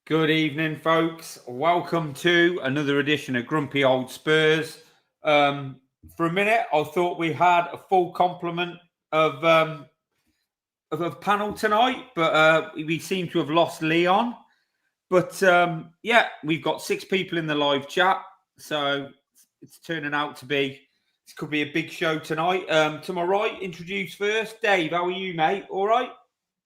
Good evening, folks. Welcome to another edition of Grumpy Old Spurs. For a minute, I thought we had a full complement of a panel tonight, but we seem to have lost Leon. But we've got 6 people in the live chat, so it's turning out to be this could be a big show tonight. To my right, introduce first, Dave. How are you, mate? All right?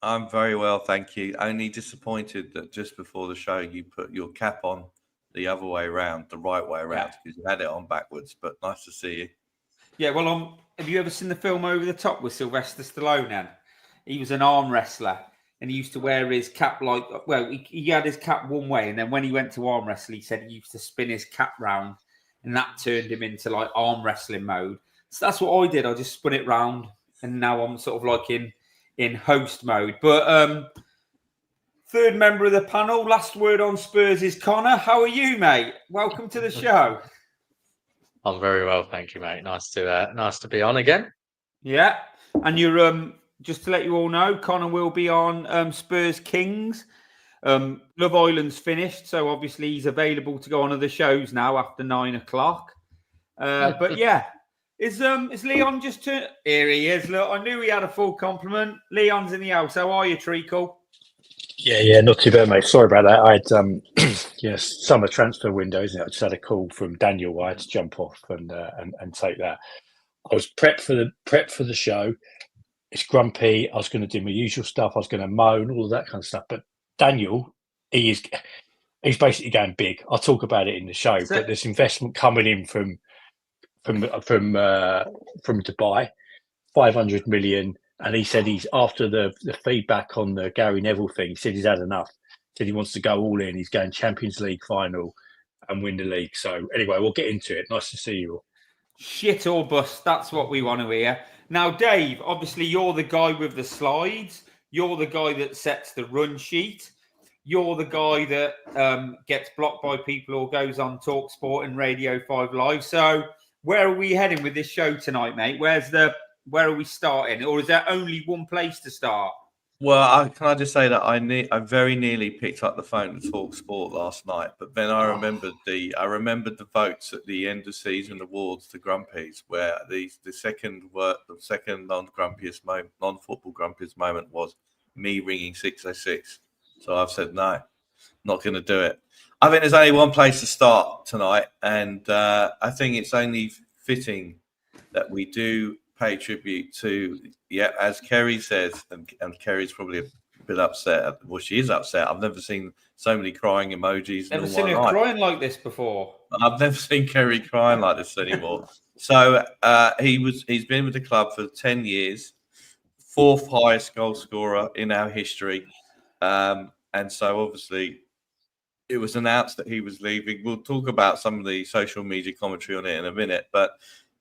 I'm very well, thank you. Only disappointed that just before the show you put your cap on the other way around, the right way around, because you had it on backwards. But nice to see you. Yeah, well, have you ever seen the film Over the Top with Sylvester Stallone? Then he was an arm wrestler, and he used to wear his cap he had his cap one way, and then when he went to arm wrestle, he said he used to spin his cap round, and that turned him into like arm wrestling mode. So that's what I did. I just spun it round, and now I'm sort of like in host mode. But third member of the panel, last word on Spurs is Connor. How are you, mate? Welcome to the show. I'm very well, thank you, mate. Nice to be on again. Yeah, and you're just to let you all know, Connor will be on Spurs Kings. Love Island's finished, so obviously he's available to go on other shows now after 9 o'clock. But yeah. Is Leon just turned? Here he is. Look, I knew he had a full complement. Leon's in the house. How are you, Treacle? Yeah, not too bad, mate. Sorry about that. I had summer transfer window, isn't it? I just had a call from Daniel. I had to jump off and take that. I was prepped for the show. It's grumpy. I was going to do my usual stuff. I was going to moan, all of that kind of stuff. But Daniel, he's basically going big. I'll talk about it in the show. But there's investment coming in from Dubai, 500 million, and he said he's after the feedback on the Gary Neville thing. He said he's had enough. He said he wants to go all in. He's going Champions League final and win the league. So anyway, we'll get into it. Nice to see you all. Shit or bust. That's what we want to hear. Now, Dave, obviously you're the guy with the slides. You're the guy that sets the run sheet. You're the guy that gets blocked by people or goes on TalkSport and Radio 5 Live. So where are we heading with this show tonight, mate? Where are we starting? Or is there only one place to start? Well, can I just say that I very nearly picked up the phone to talk sport last night, but then I remembered the votes at the end of season awards to Grumpies, where the second non-grumpiest moment, non-football grumpiest moment was me ringing 606. So I've said no, not going to do it. I think there's only one place to start tonight, and I think it's only fitting that we do pay tribute to, as Kerry says, and Kerry's probably a bit upset. Well, she is upset. I've never seen so many crying emojis. Never seen her crying like this before. I've never seen Kerry crying like this anymore. So he's been with the club for 10 years, 4th highest goal scorer in our history, and so obviously it was announced that he was leaving. We'll talk about some of the social media commentary on it in a minute, but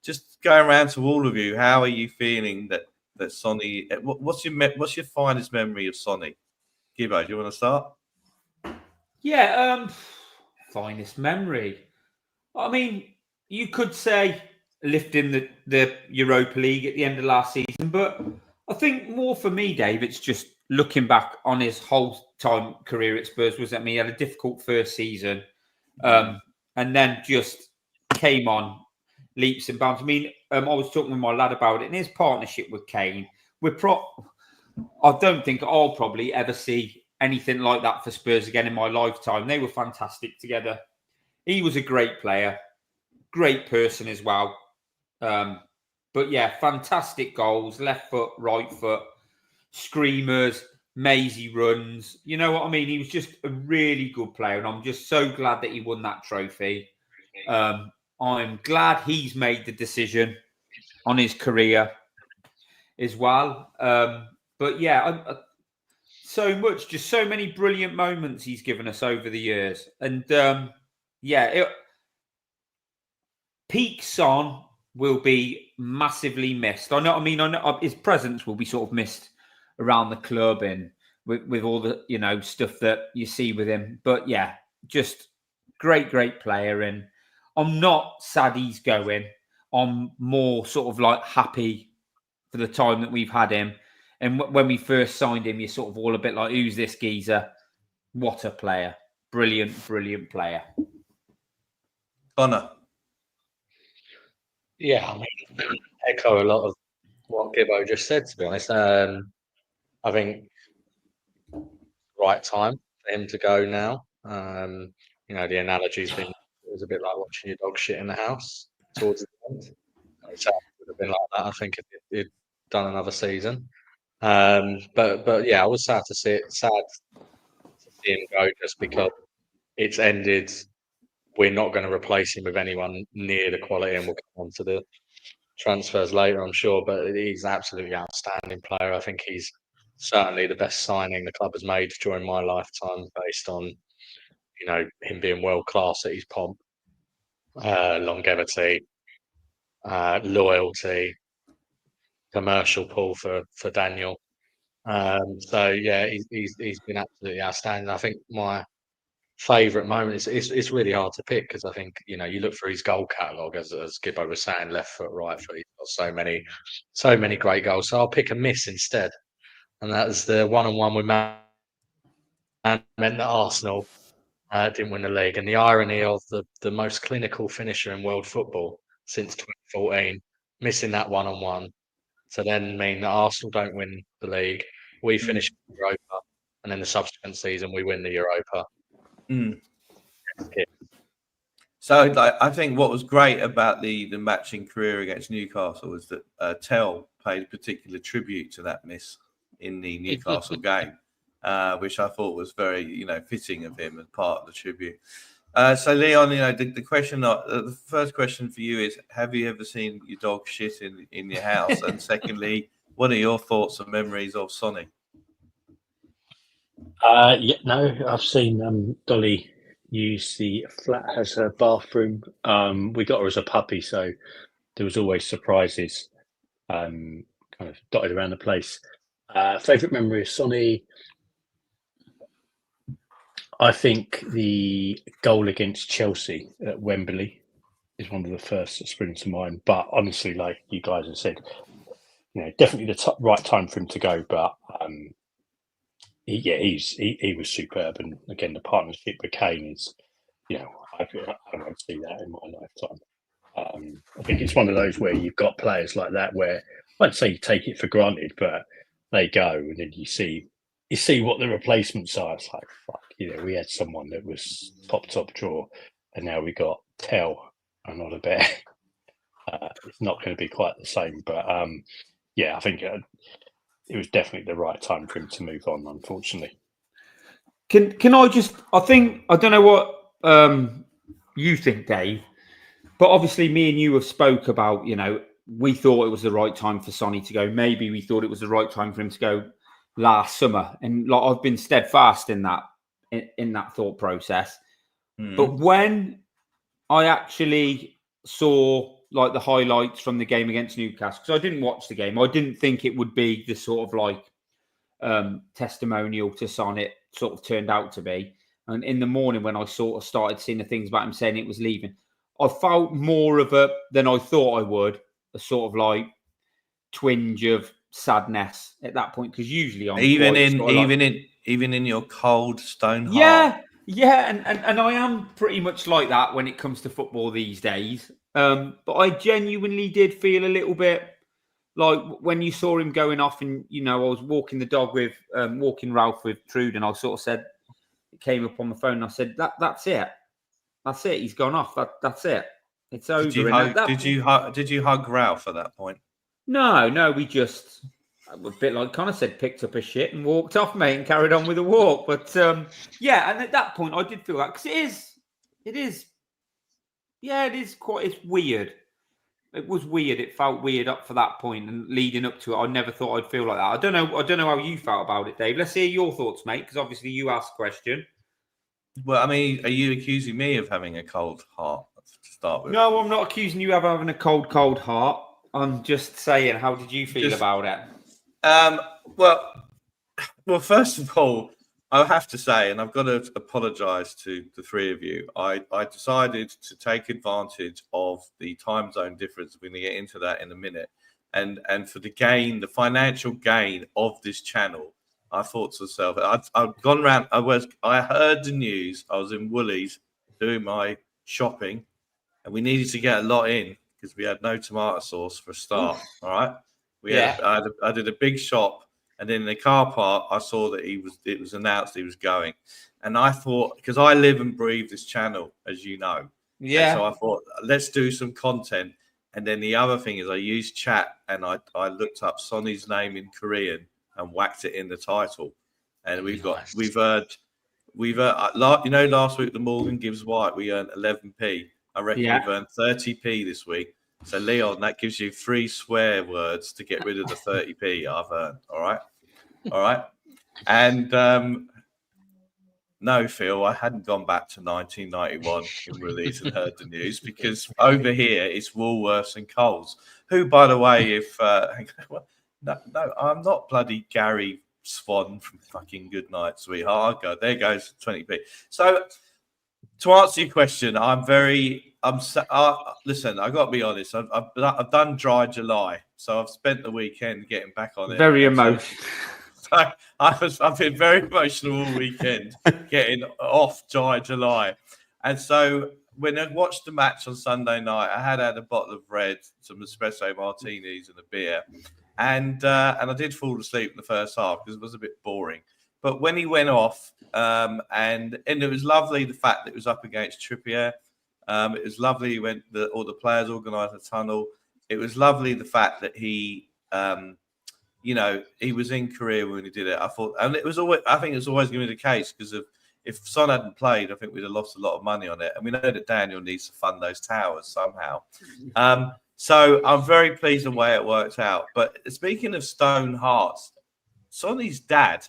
just going around to all of you, how are you feeling that Sonny? What's your finest memory of Sonny? Gibbo, do you want to start? Yeah, finest memory. I mean, you could say lifting the Europa League at the end of last season, but I think more for me, Dave, it's just looking back on his whole time career at Spurs. He had a difficult first season, and then just came on leaps and bounds. I mean, I was talking with my lad about it, and his partnership with Kane. I don't think I'll probably ever see anything like that for Spurs again in my lifetime. They were fantastic together. He was a great player, great person as well. But yeah, fantastic goals, left foot, right foot, screamers, mazy runs. You know what I mean? He was just a really good player, and I'm just so glad that he won that trophy. I'm glad he's made the decision on his career as well. But yeah, just so many brilliant moments he's given us over the years. And peak Son will be massively missed. I know his presence will be sort of missed around the club and with all the, stuff that you see with him. But yeah, just great player. And I'm not sad he's going. I'm more sort of like happy for the time that we've had him. And when we first signed him, you're sort of all a bit like, who's this geezer? What a player. brilliant, brilliant player. Connor. Yeah, I mean, echo a lot of what Gibbo just said, to be honest. I think right time for him to go now. The analogy's been, it was a bit like watching your dog shit in the house towards the end. It would have been like that, I think, if he'd done another season. But yeah, I was sad to see him go just because it's ended. We're not going to replace him with anyone near the quality, and we'll come on to the transfers later, I'm sure. But he's an absolutely outstanding player. I think he's certainly the best signing the club has made during my lifetime, based on him being world class at his pomp, longevity, loyalty, commercial pull for Daniel. So yeah, he's been absolutely outstanding. I think my favourite moment it's really hard to pick, because I think you look through his goal catalogue, as Gibbo was saying, left foot, right foot. He's got so many great goals. So I'll pick a miss instead, and that's the 1-on-1 with Man meant that Arsenal didn't win the league, and the irony of the most clinical finisher in world football since 2014 missing that 1-on-1 to then mean that Arsenal don't win the league, we finish Europa, and then the subsequent season we win the Europa. So I think what was great about the matching career against Newcastle was that Tell paid particular tribute to that miss in the Newcastle game, which I thought was very fitting of him as part of the tribute. So Leon, the question, the first question for you is: have you ever seen your dog shit in your house? And secondly, what are your thoughts and memories of Sonny? No, I've seen Dolly use the flat as her bathroom. We got her as a puppy, so there was always surprises kind of dotted around the place. Favourite memory of Sonny? I think the goal against Chelsea at Wembley is one of the first that spring to mind. But honestly, like you guys have said, definitely the right time for him to go. But he was superb, and again, the partnership with Kane is, I won't see that in my lifetime. I think it's one of those where you've got players like that where I won't say you take it for granted, but they go, and then you see what the replacements are. It's like, fuck, we had someone that was top draw, and now we got Tell and not a bear. It's not going to be quite the same, but I think it was definitely the right time for him to move on, unfortunately. Can I just? I don't know what you think, Dave, but obviously me and you have spoke about. We thought it was the right time for Sonny to go. Maybe we thought it was the right time for him to go last summer, and I've been steadfast in that thought process. But when I actually saw the highlights from the game against Newcastle, because I didn't watch the game, I didn't think it would be the sort of testimonial to Son it sort of turned out to be. And in the morning, when I sort of started seeing the things about him saying it was leaving, I felt more of than I thought I would, a sort of twinge of sadness at that point, because usually I'm even in your cold stone heart. And I am pretty much like that when it comes to football these days. But I genuinely did feel a little bit like when you saw him going off, and I was walking the dog with walking Ralph with Trude, and I sort of said, it came up on the phone, and I said, that's it, he's gone off, that's it, it's over. Did you hug Ralph at that point? No, we just, a bit like Connor said, picked up his shit and walked off, mate, and carried on with the walk. But and at that point I did feel that, because it is it's weird. It was weird. It felt weird up for that point, and leading up to it, I never thought I'd feel like that. I don't know how you felt about it, Dave. Let's hear your thoughts, mate, because obviously you asked the question. Well, I mean, are you accusing me of having a cold heart to start with? No, I'm not accusing you of having a cold heart. I'm just saying, how did you feel about it? Well, first of all, I have to say, and I've got to apologise to the three of you, I decided to take advantage of the time zone difference. We're going to get into that in a minute. And for the financial gain of this channel, I thought to myself, I'd gone round. I heard the news. I was in Woolies doing my shopping, and we needed to get a lot in because we had no tomato sauce for a start. Oof. All right, I did a big shop, and then in the car park, I saw that it was announced he was going, and I thought, because I live and breathe this channel, as you know, Yeah. and so I thought, let's do some content. And then the other thing is, I used chat, and I looked up Sonny's name in Korean and whacked it in the title, and we've last week the Morgan Gibbs White, we earned 11p. I reckon we've earned 30p this week. So Leon, that gives you 3 swear words to get rid of the 30p I've earned. All right. And no, Phil, I hadn't gone back to 1991 in release and heard the news, because over here it's Woolworths and Coles. Who, by the way, no, I'm not bloody Gary Swan from fucking Goodnight Sweetheart. There goes 20p. So to answer your question, listen, I got to be honest. I've done Dry July, so I've spent the weekend getting back on it. Very emotional. So I've been very emotional all weekend getting off Dry July. And so when I watched the match on Sunday night, I had a bottle of red, some espresso martinis and a beer. And I did fall asleep in the first half because it was a bit boring. But when he went off, and it was lovely, the fact that it was up against Trippier. It was lovely when all the players organised a tunnel. It was lovely the fact that he was in Korea when he did it. I thought, and I think it was always going to be the case, because if Son hadn't played, I think we'd have lost a lot of money on it. And we know that Daniel needs to fund those towers somehow. So I'm very pleased the way it worked out. But speaking of stone hearts, Sonny's dad,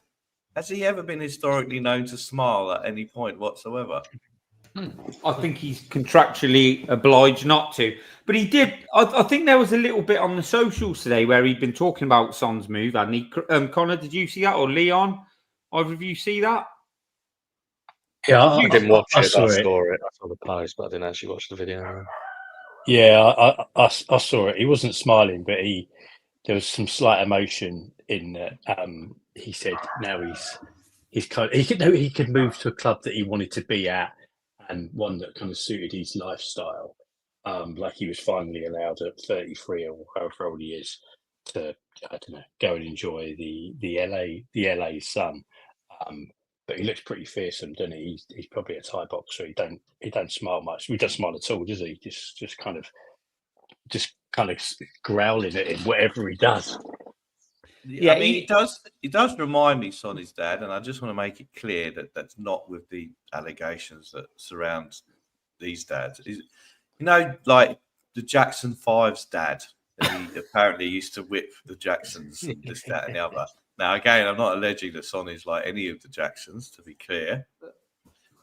has he ever been historically known to smile at any point whatsoever? I think he's contractually obliged not to, but he did. I think there was a little bit on the socials today where he'd been talking about Son's move, hadn't he? Connor, did you see that? Or Leon, either of you see that? Yeah, I didn't watch it. I saw it. I saw the post, but I didn't actually watch the video. Yeah, I saw it. He wasn't smiling, but there was some slight emotion in that. He said now he could move to a club that he wanted to be at, and one that kind of suited his lifestyle. Like he was finally allowed at 33 or however old he is to, I don't know, go and enjoy the LA sun. But he looks pretty fearsome, doesn't he? He's probably a Thai boxer. He don't smile much. He doesn't smile at all, does he? Just kind of growling at him, whatever he does. Yeah, I mean, he does remind me, Sonny's dad, and I just want to make it clear that that's not with the allegations that surround these dads. Like the Jackson 5's dad, and he apparently used to whip the Jacksons, this, that, and the other. Now, again, I'm not alleging that Sonny's like any of the Jacksons, to be clear.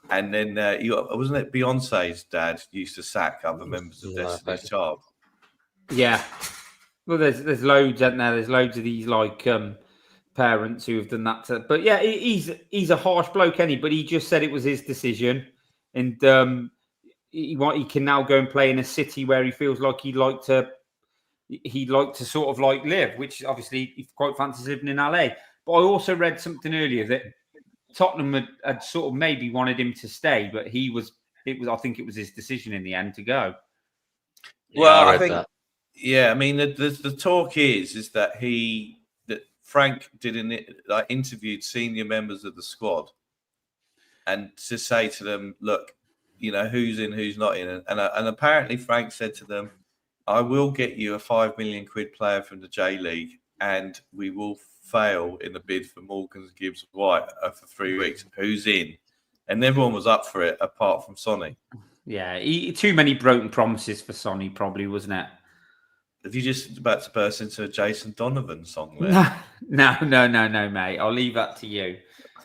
And then, wasn't it Beyonce's dad used to sack other members of Destiny's Child? Yeah. Well, there's loads, aren't there? There's loads of these parents who have done that. But yeah, he's a harsh bloke, any. But he just said it was his decision, and he can now go and play in a city where he feels like he'd like to sort of like live, which obviously he quite fancies living in LA. But I also read something earlier that Tottenham had sort of maybe wanted him to stay, but I think it was his decision in the end to go. Well, I think that. Yeah, I mean the talk is that Frank interviewed senior members of the squad, and to say to them, look, who's in, who's not in, and apparently Frank said to them, I will get you a £5 million player from the J League, and we will fail in the bid for Morgan Gibbs White for 3 weeks. Who's in? And everyone was up for it apart from Sonny. Yeah, too many broken promises for Sonny, probably, wasn't it? Have you just about to burst into a Jason Donovan song there? No, mate. I'll leave that to you.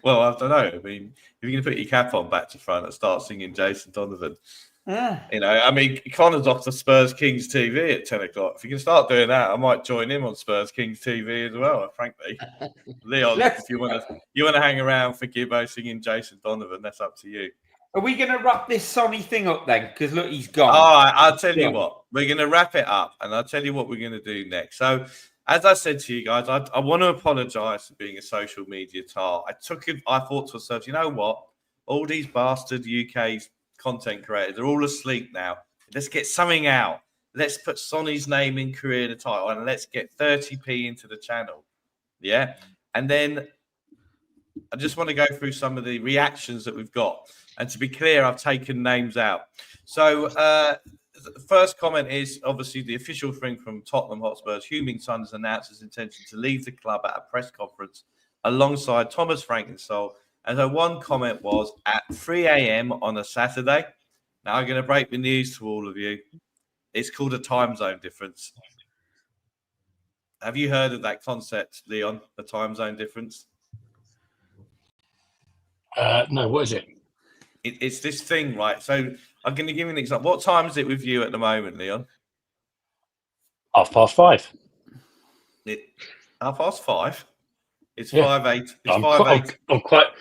Well, I don't know. I mean, if you're going to put your cap on back to front and start singing Jason Donovan, Connor's off to Spurs Kings TV at 10 o'clock. If you can start doing that, I might join him on Spurs Kings TV as well, frankly. Leon, if you want to hang around for Gibbo singing Jason Donovan, that's up to you. Are we going to wrap this Sonny thing up then? Because look, he's gone. All right, I'll tell you what. We're going to wrap it up, and I'll tell you what we're going to do next. So as I said to you guys, I want to apologise for being a social media tar. I thought to myself, you know what? All these bastard UK content creators are all asleep now. Let's get something out. Let's put Sonny's name in Korea in the title and let's get 30p into the channel. Yeah. And then I just want to go through some of the reactions that we've got. And to be clear, I've taken names out. So the first comment is obviously the official thing from Tottenham Hotspurs. Heung-min Son has announced his intention to leave the club at a press conference alongside Thomas Frankensoul. And so one comment was at 3 a.m. on a Saturday. Now I'm going to break the news to all of you. It's called a time zone difference. Have you heard of that concept, Leon? A time zone difference? No, what is it? It's this thing, right? So I'm going to give you an example. What time is it with you at the moment, Leon? 5:30. 5:30. It's Yeah. 5:08. It's 5:08.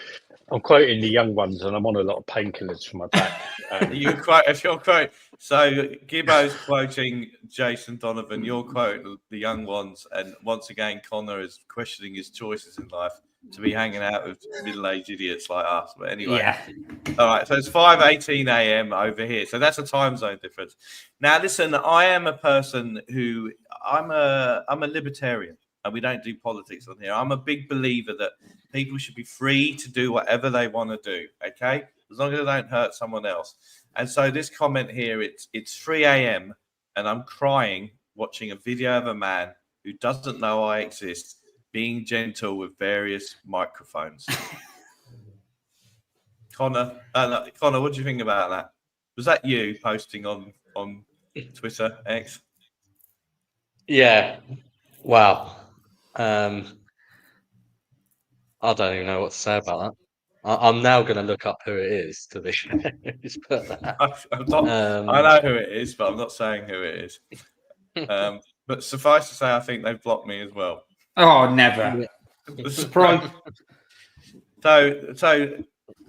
I'm quoting the young ones, and I'm on a lot of painkillers for my back. You're quote. So Gibbo's quoting Jason Donovan. You're quoting the young ones, and once again, Connor is questioning his choices in life to be hanging out with middle-aged idiots like us. But anyway, Yeah. All right. So it's 5:18 a.m. over here. So that's a time zone difference. Now, listen, I am a person who I'm a libertarian, and we don't do politics on here. I'm a big believer that people should be free to do whatever they want to do, okay? As long as they don't hurt someone else. And so this comment here, it's 3 a.m. and I'm crying watching a video of a man who doesn't know I exist being gentle with various microphones. Connor, what do you think about that? Was that you posting on Twitter, X? Yeah. Wow. I don't even know what to say about that. I'm now going to look up who it is to be who's put that. I know who it is, but I'm not saying who it is. But suffice to say, I think they've blocked me as well. Oh, never. Surprise. So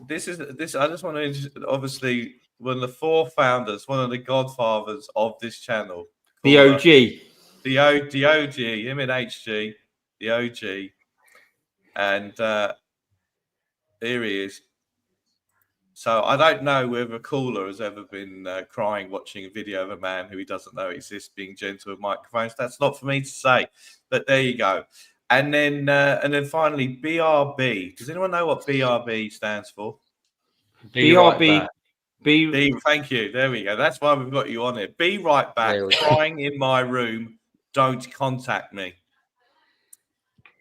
this. I just want to obviously one of the four founders, one of the godfathers of this channel, The OG. the OG, him and HG, the OG, and here he is. So I don't know whether Cooler has ever been crying watching a video of a man who he doesn't know exists being gentle with microphones. That's not for me to say, but there you go. And then finally BRB. Does anyone know what BRB stands for? BRB. Thank you. There we go. That's why we've got you on it. Be right back. Crying in my room. Don't contact me.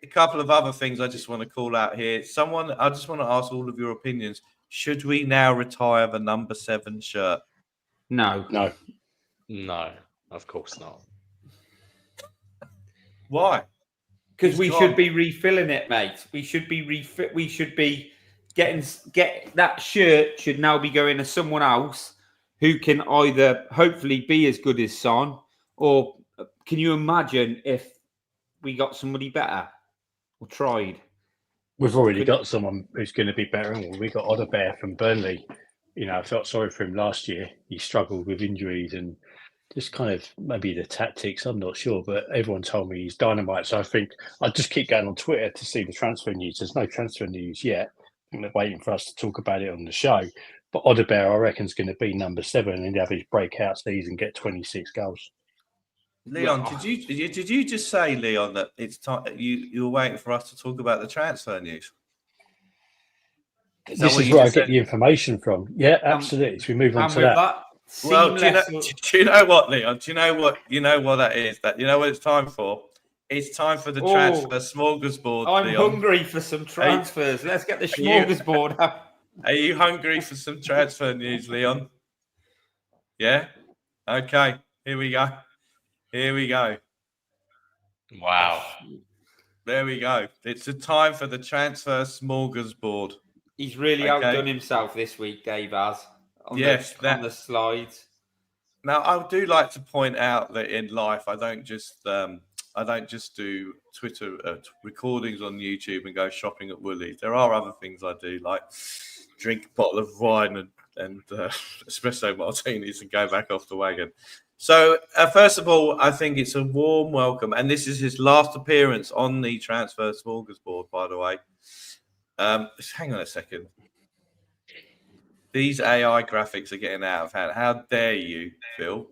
A couple of other things I just want to call out here. I just want to ask all of your opinions. Should we now retire the number 7 shirt? No, of course not. Why? Because we should be refilling it, mate. We should be We should be get that shirt. Should now be going to someone else who can either hopefully be as good as Son, or can you imagine if we got somebody better or tried? We've already got someone who's going to be better. We got Odebear from Burnley. You know, I felt sorry for him last year. He struggled with injuries and just kind of maybe the tactics. I'm not sure, but everyone told me he's dynamite. So I think I'll just keep going on Twitter to see the transfer news. There's no transfer news yet. I think they're waiting for us to talk about it on the show. But Odebear, I reckon, is going to be number 7 and have his breakout season, get 26 goals. Leon, did you just say, Leon, that it's time you were waiting for us to talk about the transfer news? This is where I get the information from. Yeah, absolutely. So we move on to that. Well, do you know what, Leon? Do you know what that is? That you know what it's time for? It's time for the transfer smorgasbord. I'm Leon. hungry for some transfers. Let's get the smorgasbord out. Are you hungry for some transfer news, Leon? Yeah? Okay. Here we go. Wow. There we go. It's a time for the transfer smorgasbord. He's really outdone himself this week, Dave has. On the slides. Now, I do like to point out that in life, I don't just do Twitter recordings on YouTube and go shopping at Woolies. There are other things I do, like drink a bottle of wine and espresso martinis and go back off the wagon. So, first of all, I think it's a warm welcome. And this is his last appearance on the Transfer Smorgasbord, by the way. Hang on a second. These AI graphics are getting out of hand. How dare you, Phil?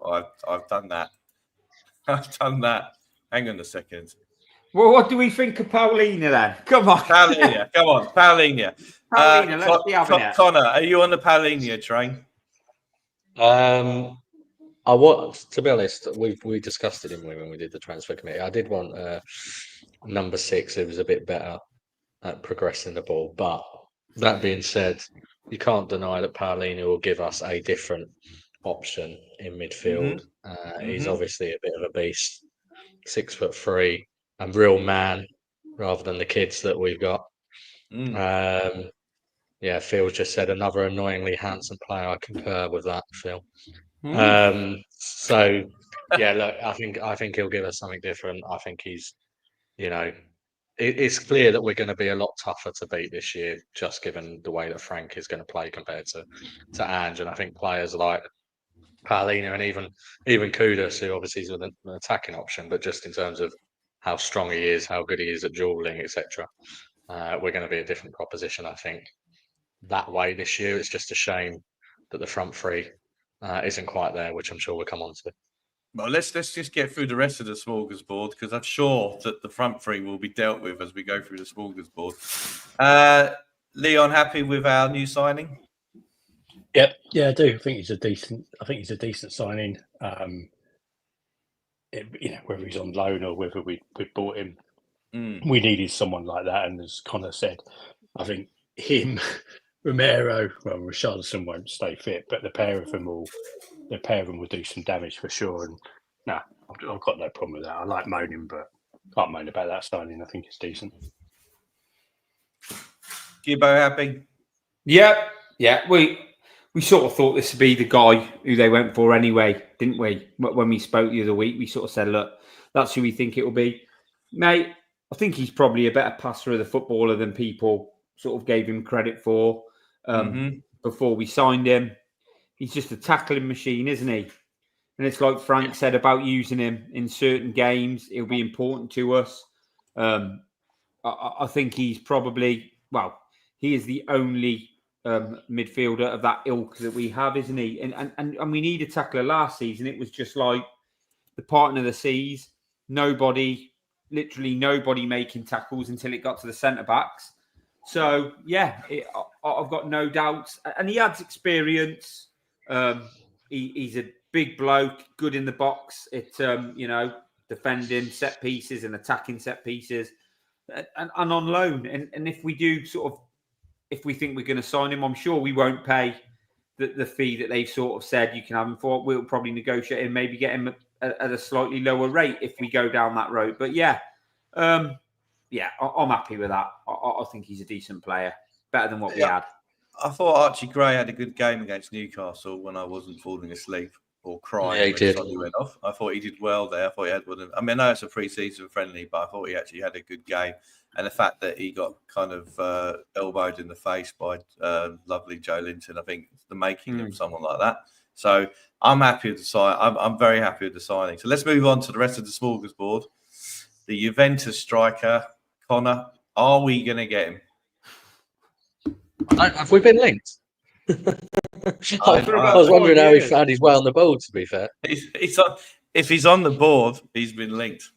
I've done that. I've done that. Hang on a second. Well, what do we think of Paulina then? Come on. Paulina, come on, Paulina. Paulina, let's be having it. Connor, are you on the Paulina train? I want, to be honest, we discussed it, didn't we, when we did the transfer committee? I did want number 6 who was a bit better at progressing the ball. But that being said, you can't deny that Paulina will give us a different option in midfield. He's obviously a bit of a beast, 6'3", a real man rather than the kids that we've got. Yeah, Phil just said another annoyingly handsome player. I concur with that, Phil. So yeah, look, I think he'll give us something different. I think he's, it's clear that we're going to be a lot tougher to beat this year, just given the way that Frank is going to play compared to Ange. And I think players like Paulina and even Kudus, who obviously is an attacking option, but just in terms of how strong he is, how good he is at dueling, etc., we're going to be a different proposition, I think, that way this year. It's just a shame that the front three isn't quite there, which I'm sure we'll come on to. Well, let's just get through the rest of the smorgasbord, because I'm sure that the front three will be dealt with as we go through the smorgasbord. Leon, happy with our new signing? Yep, yeah, I do. I think he's a decent signing. Whether he's on loan or whether we bought him, we needed someone like that. And as Connor said, I think him, Romero, well, Richarlison won't stay fit, but the pair of them will do some damage for sure. And I've got no problem with that. I like moaning, but can't moan about that signing. I think it's decent. Gibbo, happy? Yeah. We sort of thought this would be the guy who they went for anyway, didn't we? When we spoke the other week, we sort of said, look, that's who we think it will be. Mate, I think he's probably a better passer of the footballer than people sort of gave him credit for before we signed him. He's just a tackling machine, isn't he? And it's like Frank said about using him in certain games. It'll be important to us. I think he's probably, he is the only midfielder of that ilk that we have, isn't he? And we need a tackler. Last season, it was just like the partner of the seas. Literally nobody making tackles until it got to the centre-backs. So, I've got no doubts. And he adds experience. He's a big bloke, good in the box at, defending set pieces and attacking set pieces and on loan. And if we do if we think we're going to sign him, I'm sure we won't pay the fee that they've sort of said you can have him for. We'll probably negotiate and maybe get him at a slightly lower rate if we go down that road. But I'm happy with that. I think he's a decent player, better than what we had. I thought Archie Gray had a good game against Newcastle when I wasn't falling asleep or crying. Yeah, he did. Sonny went off. I thought he did well there. I thought he had one. I know it's a pre-season friendly, but I thought he actually had a good game. And the fact that he got kind of elbowed in the face by lovely Joe Linton, I think it's the making of someone like that. So I'm happy with the sign. I'm very happy with the signing. So let's move on to the rest of the smorgasbord. The Juventus striker, Connor. Are we going to get him? Have we been linked? I was wondering how he found his way on the board, to be fair. If he's on the board, he's been linked.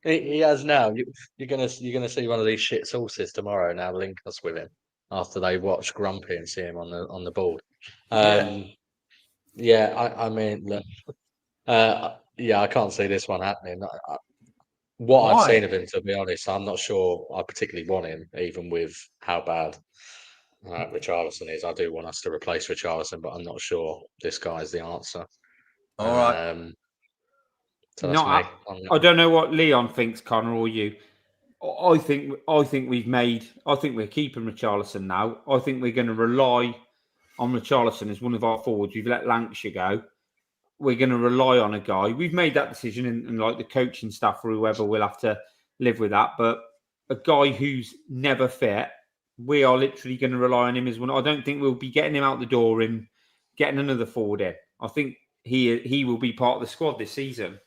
He has now. You're gonna see one of these shit sources tomorrow now link us with him after they watch Grumpy and see him on the board. I mean, look, I can't see this one happening. What I've seen of him, to be honest, I'm not sure I particularly want him, even with how bad Richarlison is. I do want us to replace Richarlison, but I'm not sure this guy is the answer. All right. So that's me. I don't know what Leon thinks, Connor, or you. I think we're keeping Richarlison now. I think we're going to rely on Richarlison as one of our forwards. We've let Lancashire go. We're going to rely on a guy. We've made that decision, and like the coaching staff or whoever will have to live with that. But a guy who's never fit, we are literally going to rely on him as one. I don't think we'll be getting him out the door and getting another forward in. I think he will be part of the squad this season,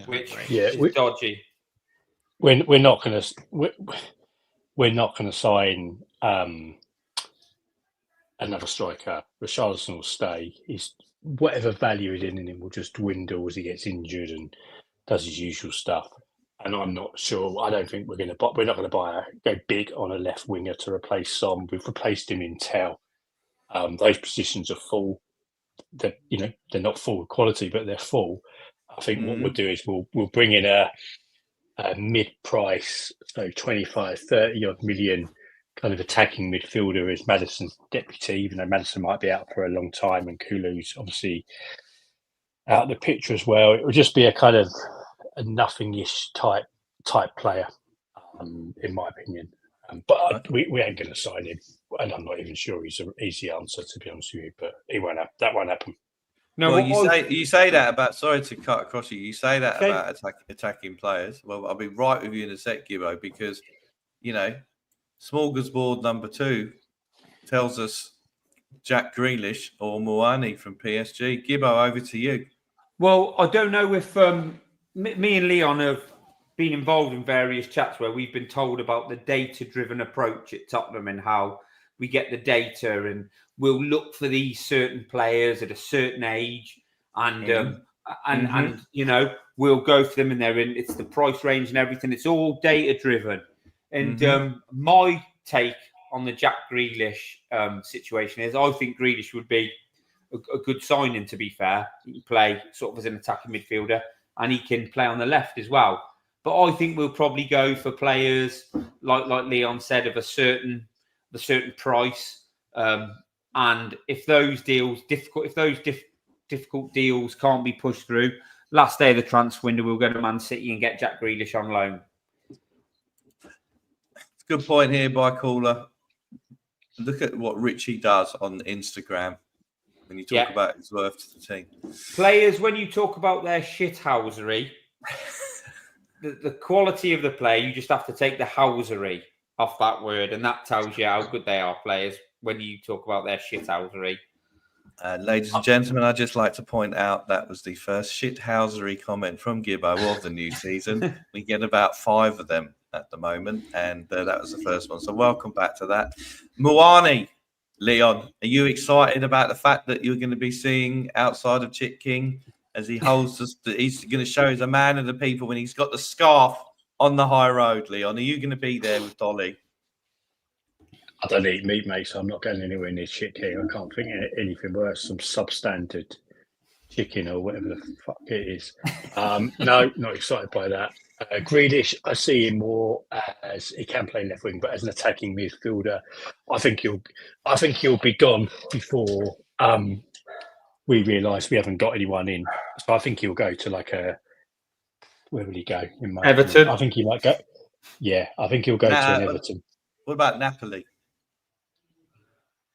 which is dodgy. We're not going to sign another striker. Richarlison will stay. He's whatever value is in him will just dwindle as he gets injured and does his usual stuff. And I'm not sure. I don't think we're not going to go big on a left winger to replace Son. We've replaced him in Tell. Those positions are full. They're not full quality, but they're full. I think what we'll do is we'll bring in a mid-price, so 25, 30 odd million kind of attacking midfielder as Maddison's deputy, even though Maddison might be out for a long time and Kulu's obviously out of the picture as well. It will just be a kind of a nothing-ish type player, in my opinion. But we ain't going to sign him, and I'm not even sure he's an easy answer, to be honest with you. But that won't happen. No, well, you say that about. Sorry to cut across you. You say that about attacking players. Well, I'll be right with you in a sec, Gibbo, because Smorgasbord number 2 tells us Jack Grealish or Moani from PSG. Gibbo, over to you. Well, I don't know if me and Leon have been involved in various chats where we've been told about the data-driven approach at Tottenham and how we get the data and we'll look for these certain players at a certain age and we'll go for them and it's the price range and everything. It's all data-driven. And my take on the Jack Grealish situation is I think Grealish would be a good signing, to be fair. He can play sort of as an attacking midfielder and he can play on the left as well. But I think we'll probably go for players like Leon said of a certain price. And if those difficult deals can't be pushed through, last day of the transfer window, we'll go to Man City and get Jack Grealish on loan. Good point here by caller. Look at what Richie does on Instagram when you talk about his worth to the team. Players, when you talk about their shithousery, the quality of the play, you just have to take the housery off that word, and that tells you how good they are, players, when you talk about their shithousery. Ladies and gentlemen, I'd just like to point out that was the first shithousery comment from Gibbo of the new season. We get about 5 of them at the moment, and that was the first one. So welcome back to that. Moani, Leon, are you excited about the fact that you're going to be seeing outside of Chit King as he he's going to show he's a man of the people when he's got the scarf on the high road, Leon? Are you going to be there with Dolly? I don't eat meat, mate, so I'm not going anywhere near Chit King. I can't think of anything worse. Some substandard chicken or whatever the fuck it is. No, not excited by that. Grealish, I see him more as he can play left wing, but as an attacking midfielder, I think he'll be gone before we realise we haven't got anyone in. So I think he'll go to where will he go? Everton. I think he might go. Yeah, I think he'll go to an Everton. What about Napoli?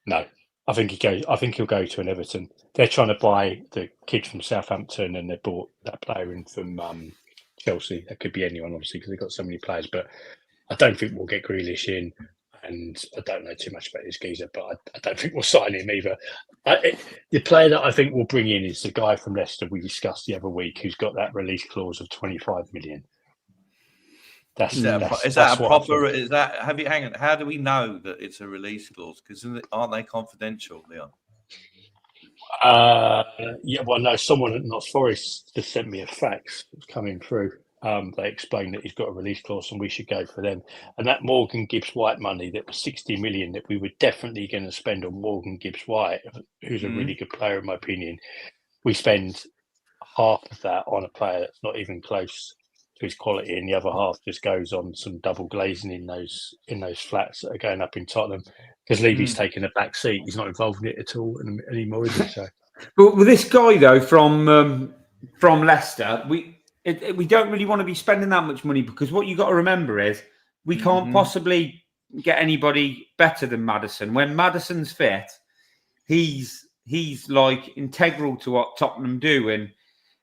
No, I think he'll go to an Everton. They're trying to buy the kid from Southampton, and they bought that player in from Chelsea. That could be anyone, obviously, because they've got so many players. But I don't think we'll get Grealish in, and I don't know too much about this geezer, but I don't think we'll sign him either. The player that I think we'll bring in is the guy from Leicester we discussed the other week, who's got that release clause of 25 million. How do we know that it's a release clause? Because aren't they confidential, Leon? No, someone at Notts Forest just sent me a fax that's coming through. They explained that he's got a release clause and we should go for them. And that Morgan Gibbs-White money, that was 60 million that we were definitely going to spend on Morgan Gibbs-White, who's a really good player in my opinion. We spend half of that on a player that's not even close to his quality, and the other half just goes on some double glazing in those flats that are going up in Tottenham, because Levy's taking a back seat. He's not involved in it at all anymore, is he? So, but with this guy though from Leicester, we don't really want to be spending that much money, because what you got to remember is we can't possibly get anybody better than Maddison. When Maddison's fit, he's like integral to what Tottenham do, and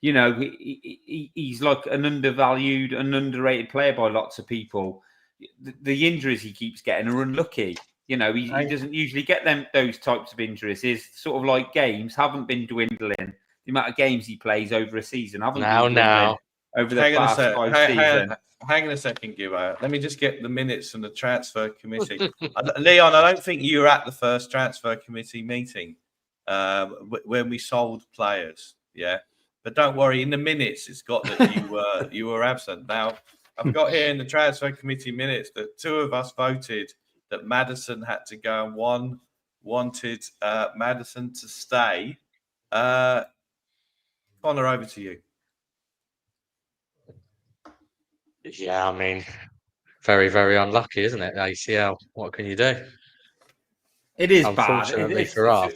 you know, he's like an undervalued and underrated player by lots of people. The injuries he keeps getting are unlucky. You know, he doesn't usually get those types of injuries. His sort of like games haven't been dwindling the amount of games he plays over a season, haven't we? Now. Over the Hang on a past sec. 5 seasons. Hang on a second, Gibbo. Let me just get the minutes from the transfer committee. Leon, I don't think you were at the first transfer committee meeting when we sold players. Yeah, but don't worry. In the minutes, it's got that you were absent. Now, I've got here in the transfer committee minutes that 2 of us voted that Maddison had to go and 1 wanted Maddison to stay. Connor, over to you. Yeah, I mean, very, very unlucky, isn't it? ACL. What can you do? It is bad. Unfortunately for us.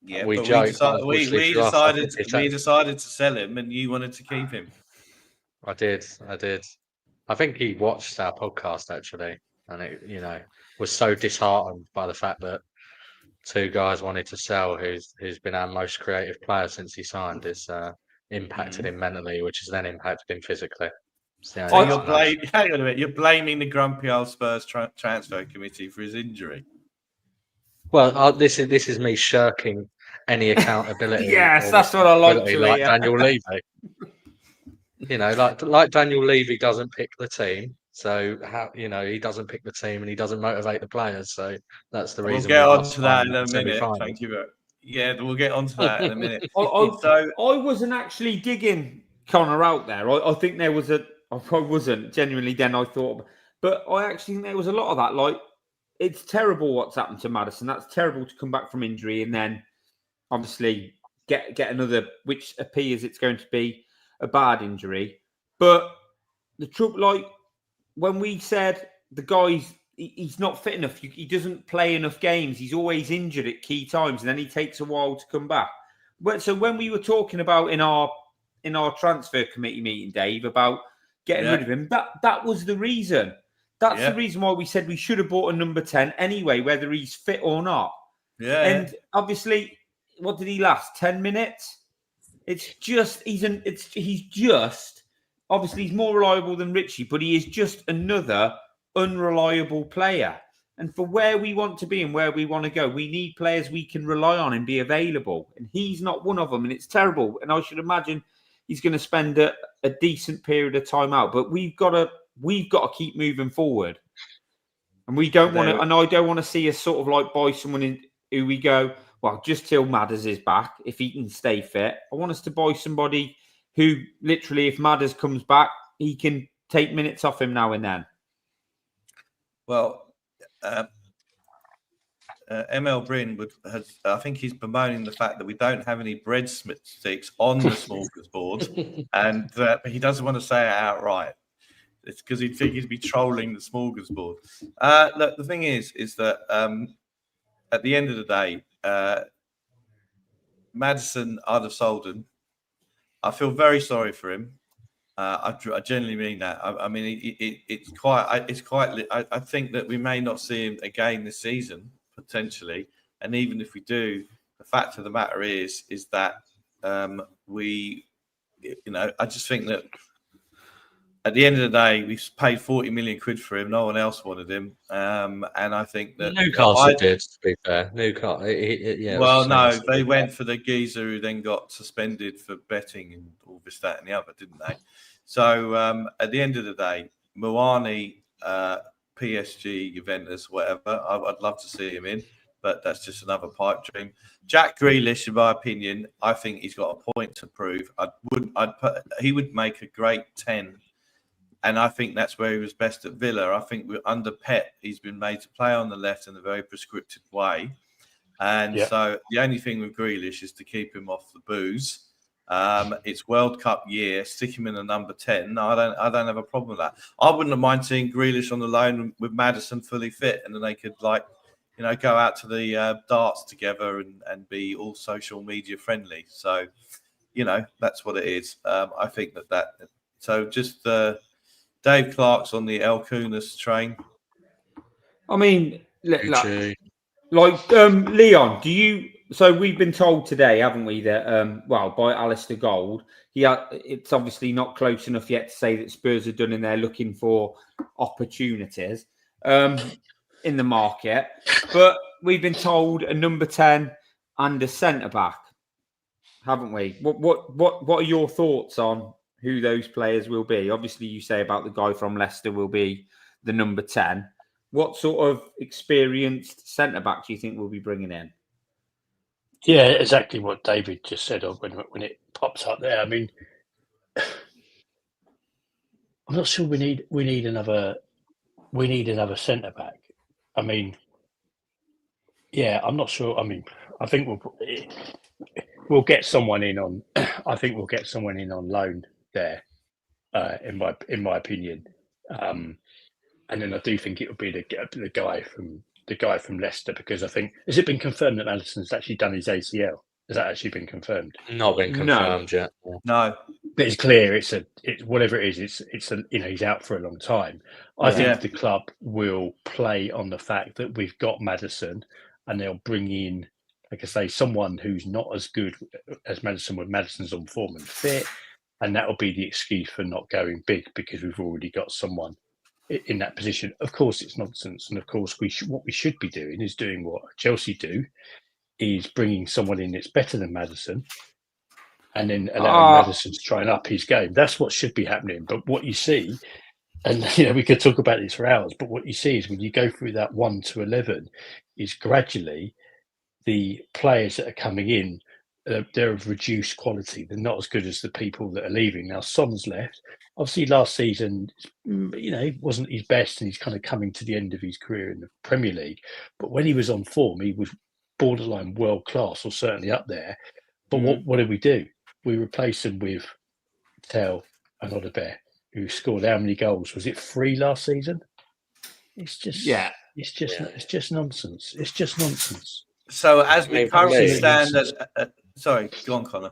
Yeah, we but joked, we decided to sell him, and you wanted to keep him. I did. I think he watched our podcast actually, and it, was so disheartened by the fact that 2 guys wanted to sell. Who's been our most creative player since he signed. It's impacted him mentally, which has then impacted him physically. So hang on a minute. You're blaming the grumpy old Spurs transfer committee for his injury. Well, this is me shirking any accountability. Yes, that's what I like to hear. Daniel Levy. Like Daniel Levy doesn't pick the team, so how he doesn't pick the team and he doesn't motivate the players. So that's the reason. We'll get on to that in a minute. Thank you. Yeah, we'll get on to that in a minute. I wasn't actually digging Connor out there. I think there was I wasn't genuinely. Then I thought, but I actually think there was a lot of that. Like, it's terrible what's happened to Maddison. That's terrible to come back from injury and then obviously get another, which appears it's going to be a bad injury. But the trouble, like when we said the guy's he's not fit enough, he doesn't play enough games. He's always injured at key times, and then he takes a while to come back. So when we were talking about in our transfer committee meeting, Dave, about getting rid of him, that was the reason. That's the reason why we said we should have bought a number 10 anyway, whether he's fit or not. Yeah. And obviously, what did he last? 10 minutes? It's just obviously he's more reliable than Richie, but he is just another unreliable player. And for where we want to be and where we want to go, we need players we can rely on and be available. And he's not one of them, and it's terrible. And I should imagine he's going to spend a decent period of time out. But we've got to keep moving forward. And we don't want to, and I don't want to see us sort of like buy someone in who we go, well, just till Madders is back, if he can stay fit. I want us to buy somebody who literally, if Madders comes back, he can take minutes off him now and then. Well, ML Bryn I think he's bemoaning the fact that we don't have any breadsticks on the smorgasbord, and that he doesn't want to say it outright. It's because he'd think he'd be trolling the smorgasbord. Look, the thing is that at the end of the day, Maddison, I'd have sold him. I feel very sorry for him. I genuinely mean that. I mean, it's quite. I think that we may not see him again this season potentially, and even if we do, the fact of the matter is that I just think that at the end of the day, we've paid 40 million quid for him. No one else wanted him, and I think that Newcastle did. To be fair, Newcastle. They went for the geezer who then got suspended for betting and all this, that, and the other, didn't they? So at the end of the day, Moani, PSG, Juventus, whatever, I'd love to see him in, but that's just another pipe dream. Jack Grealish, in my opinion, I think he's got a point to prove. He would make a great 10. And I think that's where he was best at Villa. I think under Pep, he's been made to play on the left in a very prescriptive way. And so the only thing with Grealish is to keep him off the booze. It's World Cup year. Stick him in a number 10. No, I don't have a problem with that. I wouldn't have mind seeing Grealish on the loan with Maddison fully fit, and then they could go out to the darts together and be all social media friendly. So, that's what it is. I think that. So just Dave Clark's on the El Kunis train. I mean, Leon, do you? So we've been told today, haven't we, that by Alistair Gold, it's obviously not close enough yet to say that Spurs are done and they're looking for opportunities in the market. But we've been told a number 10 and a centre back. haven't we? What are your thoughts on who those players will be? Obviously, you say about the guy from Leicester will be the number 10. What sort of experienced centre back do you think we'll be bringing in? Yeah, exactly what David just said when it pops up there. I mean, I'm not sure we need another centre back. I mean, yeah, I'm not sure. I mean, I think we'll get someone in on. I think we'll get someone in on loan there. In my opinion, and then I do think it will be the guy from Leicester, because I think, has it been confirmed that Alisson's actually done his ACL? Has that actually been confirmed? Not been confirmed yet. No. But it's clear it's whatever it is. It's he's out for a long time. I think the club will play on the fact that we've got Maddison, and they'll bring in, like I say, someone who's not as good as Maddison when Maddison's on form and fit, and that will be the excuse for not going big, because we've already got someone in that position. Of course, it's nonsense, and of course, what we should be doing is doing what Chelsea do, is bringing someone in that's better than Maddison, and then allowing Maddison to try and up his game. That's what should be happening. But what you see, and we could talk about this for hours, but what you see is when you go through that 1 to 11, is gradually the players that are coming in, they're of reduced quality. They're not as good as the people that are leaving. Now, Son's left. Obviously, last season, wasn't his best, and he's kind of coming to the end of his career in the Premier League. But when he was on form, he was borderline world class, or certainly up there. But what did we do? We replaced him with Tell and Odobert, who scored how many goals? Was it 3 last season? It's just It's just nonsense. It's just nonsense. So as we currently stand, sorry, go on, Connor.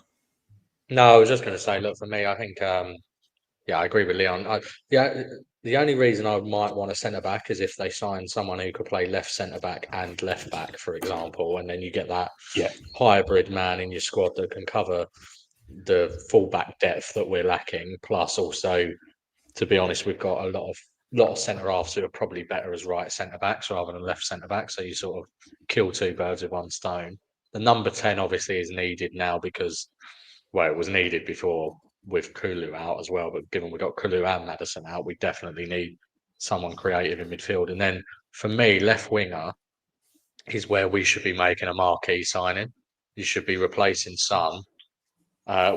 No, I was just going to say, look, for me, I think, I agree with Leon. The only reason I might want a centre back is if they sign someone who could play left centre back and left back, for example, and then you get that hybrid man in your squad that can cover the full-back depth that we're lacking. Plus, also, to be honest, we've got a lot of centre halves who are probably better as right centre backs rather than left centre backs. So you sort of kill 2 birds with 1 stone. The number 10 obviously is needed now because, well, it was needed before with Kulu out as well. But given we got Kulu and Maddison out, we definitely need someone creative in midfield. And then for me, left winger is where we should be making a marquee signing. You should be replacing Son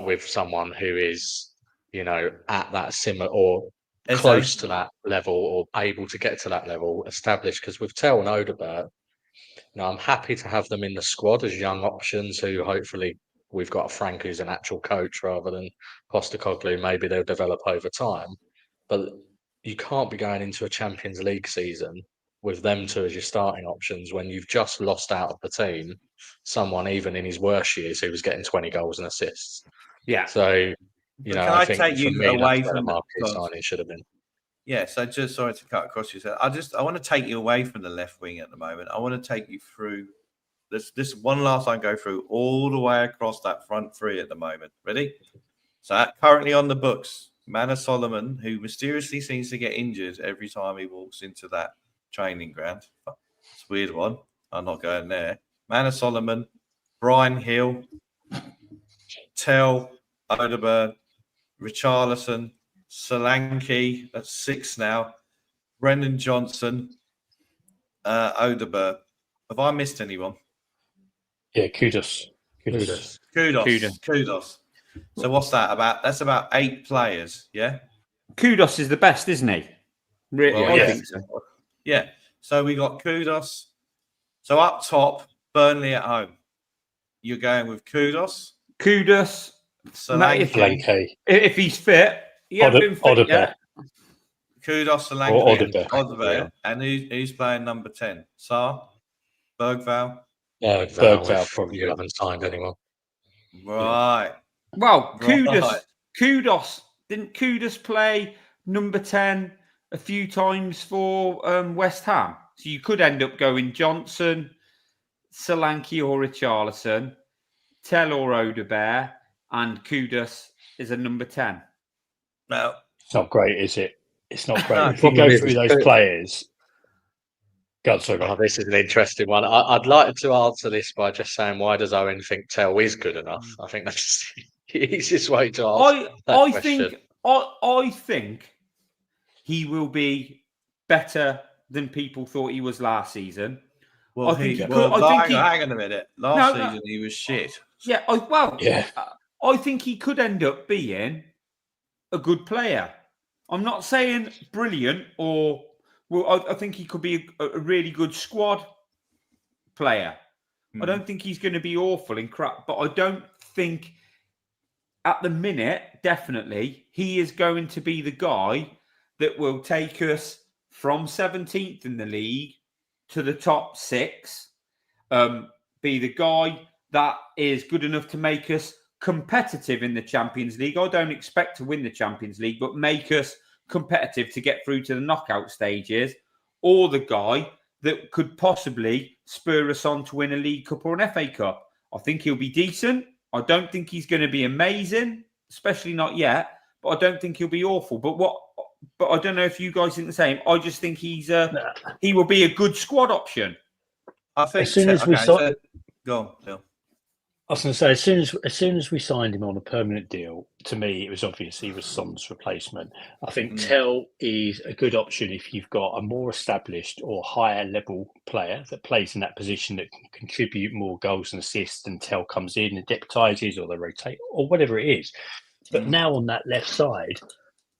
with someone who is, at that similar or close to that level, or able to get to that level, established. Because with Tell and Odobert, I'm happy to have them in the squad as young options who hopefully we've got Frank who's an actual coach rather than Postecoglou. Maybe they'll develop over time. But you can't be going into a Champions League season with them 2 as your starting options when you've just lost out of the team someone even in his worst years who was getting 20 goals and assists. Yeah. So, I think take you away from the market signing should have been. Yeah, so just sorry to cut across you. I want to take you away from the left wing at the moment. I want to take you through this one last time, go through all the way across that front 3 at the moment. Ready? So currently on the books, Manor Solomon, who mysteriously seems to get injured every time he walks into that training ground. It's a weird one. I'm not going there. Manor Solomon, Brian Hill, Tell, Odobert, Richarlison, Solanke, that's 6 now. Brendan Johnson, Odobert. Have I missed anyone? Yeah, Kudos. So what's that about? That's about 8 players, yeah? Kudos is the best, isn't he? Really, well, I think so. Yeah. So we got Kudos. So up top, Burnley at home. You're going with Kudos, Solanke. If he's fit. Odobert. Yeah. Kudos, Solanke, Odobert. And who's playing number 10? Saar? Bergvall? Bergvall, probably. You haven't signed anyone. Right. Well, Kudos. Didn't Kudos play number 10 a few times for West Ham? So you could end up going Johnson, Solanke or Richarlison, Tell or Odobert, and Kudos is a number 10. No. It's not great, is it? It's not great. If you go through those players, God, sorry, mate. This is an interesting one. I'd like to answer this by just saying, why does Owen think Tell is good enough? I think that's the easiest way to answer that question. I think he will be better than people thought he was last season. Well, I think hang on a minute. Last season he was shit. Yeah, I think he could end up being a good player. I'm not saying brilliant I think he could be a really good squad player. I don't think he's going to be awful in crap, but I don't think at the minute, definitely, he is going to be the guy that will take us from 17th in the league to the top 6. Be the guy that is good enough to make us competitive in the Champions League. I don't expect to win the Champions League, but make us competitive to get through to the knockout stages, or the guy that could possibly spur us on to win a League Cup or an FA Cup. I think he'll be decent. I don't think he's going to be amazing, especially not yet, but I don't think he'll be awful. But I don't know if you guys think the same. I just think he will be a good squad option. I think as soon as we go on, Phil. I was going to say, as soon as we signed him on a permanent deal, to me, it was obvious he was Son's replacement. I think Tell is a good option if you've got a more established or higher level player that plays in that position that can contribute more goals and assists, and Tell comes in and deputises, or they rotate, or whatever it is. But now on that left side,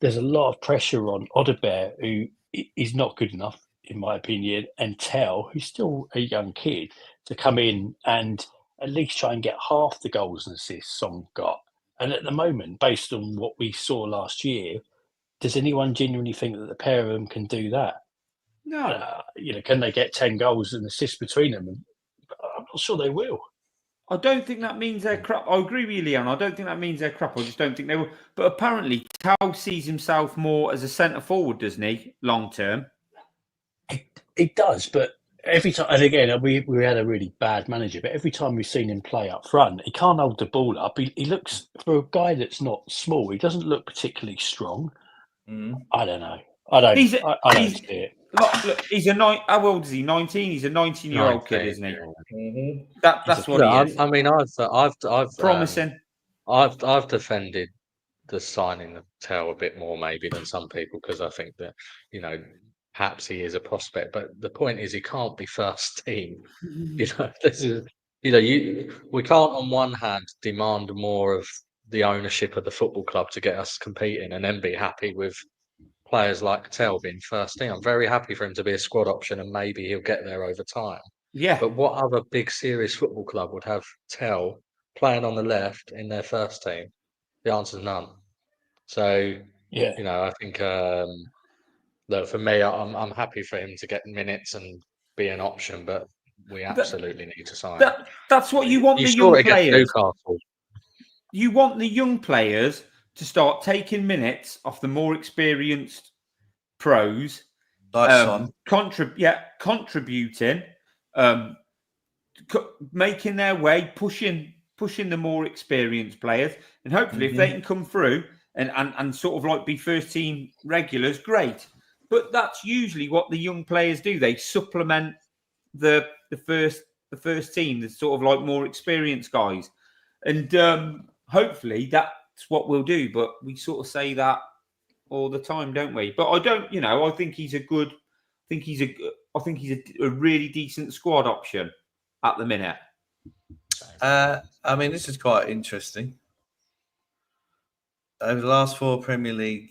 there's a lot of pressure on Odobert, who is not good enough, in my opinion, and Tell, who's still a young kid, to come in and at least try and get half the goals and assists Son got. And at the moment, based on what we saw last year, does anyone genuinely think that the pair of them can do that? No. Can they get 10 goals and assists between them? I'm not sure they will. I don't think that means they're crap. I agree with you, Leon. I don't think that means they're crap. I just don't think they will. But apparently, Tao sees himself more as a centre forward, doesn't he? Long term. It does, but every time, and again, we had a really bad manager, but every time we've seen him play up front, he can't hold the ball up. He looks, for a guy that's not small, he doesn't look particularly strong. I don't know. I don't see it. Look, he's how old is he? 19. He's a 19-year-old kid, isn't he? That's what he is. I mean, I've promising. I've defended the signing of Tell a bit more maybe than some people, because I think that perhaps he is a prospect, but the point is he can't be first team. This is we can't on one hand demand more of the ownership of the football club to get us competing and then be happy with players like Tell being first team. I'm very happy for him to be a squad option, and maybe he'll get there over time. Yeah. But what other big serious football club would have Tell playing on the left in their first team? The answer is none. So I think look, for me, I'm happy for him to get minutes and be an option, but we absolutely need to sign. That's what you want. The young players. Newcastle. You want the young players to start taking minutes off the more experienced pros, contributing, making their way, pushing the more experienced players, and hopefully, if they can come through and sort of like be first team regulars, great. But that's usually what the young players do. They supplement the first team, the sort of like more experienced guys, and hopefully that's what we'll do. But we sort of say that all the time, don't we? But I don't. I think he's a good. I think he's a really decent squad option at the minute. I mean, this is quite interesting. Over the last 4 Premier League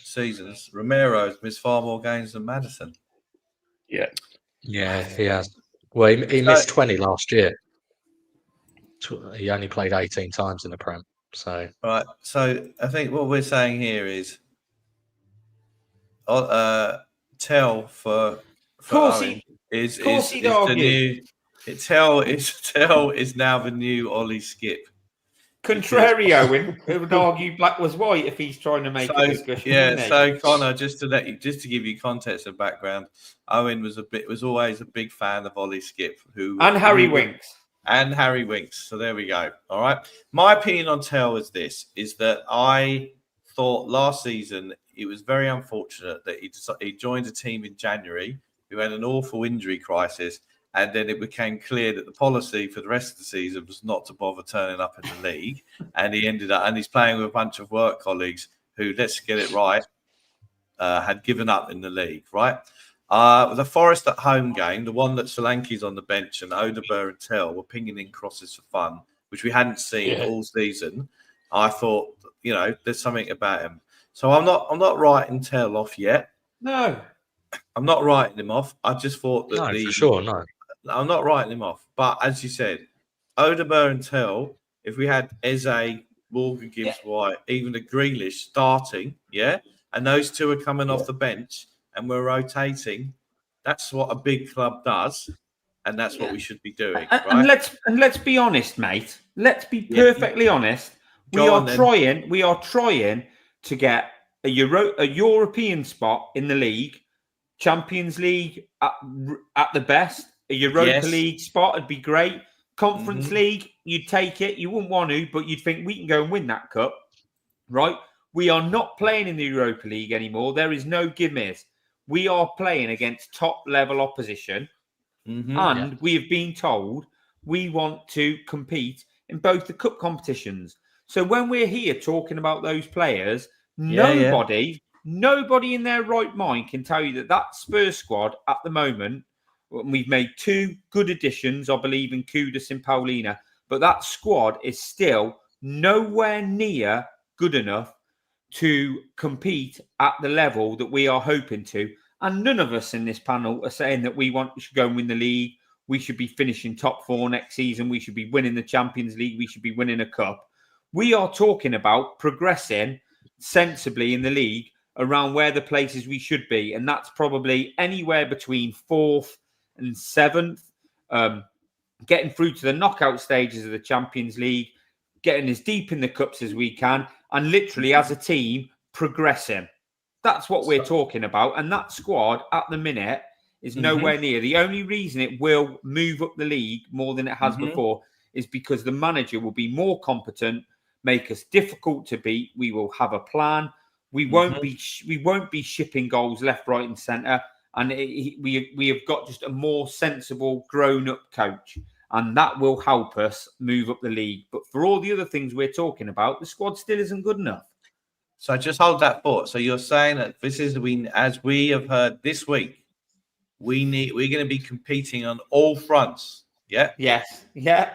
seasons, Romero's missed far more games than Maddison. Yeah, he has. Well, he missed 20 last year. He only played 18 times in the Prem. So right. So I think what we're saying here is, Tell for Owen is the new. Tell is now the new Ollie Skip. Contrary, Owen, it would argue black was white if he's trying to make a discussion. Yeah, so Connor, just to give you context and background, Owen was always a big fan of Ollie Skip, and Harry Winks. So there we go. All right. My opinion on Tell is that I thought last season it was very unfortunate that he joined a team in January who had an awful injury crisis, and then it became clear that the policy for the rest of the season was not to bother turning up in the league, and he's playing with a bunch of work colleagues who, let's get it right, had given up in the league, right? The Forest at home game, the one that Solanke's on the bench and Odeberg and Tell were pinging in crosses for fun, which we hadn't seen all season. I thought, there's something about him. So I'm not writing Tell off yet. No, I'm not writing him off. I just thought that for sure, no. I'm not writing him off. But as you said, Odeberg and Tell, if we had Eze, Morgan Gibbs White, even a Grealish starting, and those two are coming off the bench and we're rotating, that's what a big club does, and that's what we should be doing. Right? And let's be honest, mate. Let's be perfectly honest. We are trying to get a European spot in the league, Champions League at the best. A Europa League spot would be great. Conference League, you'd take it. You wouldn't want to, but you'd think we can go and win that cup, right? We are not playing in the Europa League anymore. There is no gimmies. We are playing against top-level opposition, and we have been told we want to compete in both the cup competitions. So when we're here talking about those players, nobody in their right mind can tell you that Spurs squad at the moment, we've made two good additions, I believe, in Kudus and Paulina, but that squad is still nowhere near good enough to compete at the level that we are hoping to. And none of us in this panel are saying that we should go and win the league. We should be finishing top 4 next season. We should be winning the Champions League. We should be winning a cup. We are talking about progressing sensibly in the league around where the places we should be. And that's probably anywhere between 4th and 7th, getting through to the knockout stages of the Champions League, getting as deep in the cups as we can, and literally as a team progressing. That's what we're talking about. And that squad at the minute is nowhere near. The only reason it will move up the league more than it has before is because the manager will be more competent, make us difficult to beat. We will have a plan. We won't be shipping goals left, right, and centre. And we have got just a more sensible, grown-up coach. And that will help us move up the league. But for all the other things we're talking about, the squad still isn't good enough. So just hold that thought. So you're saying that as we have heard this week, we're going to be competing on all fronts. Yeah. Yes. Yeah.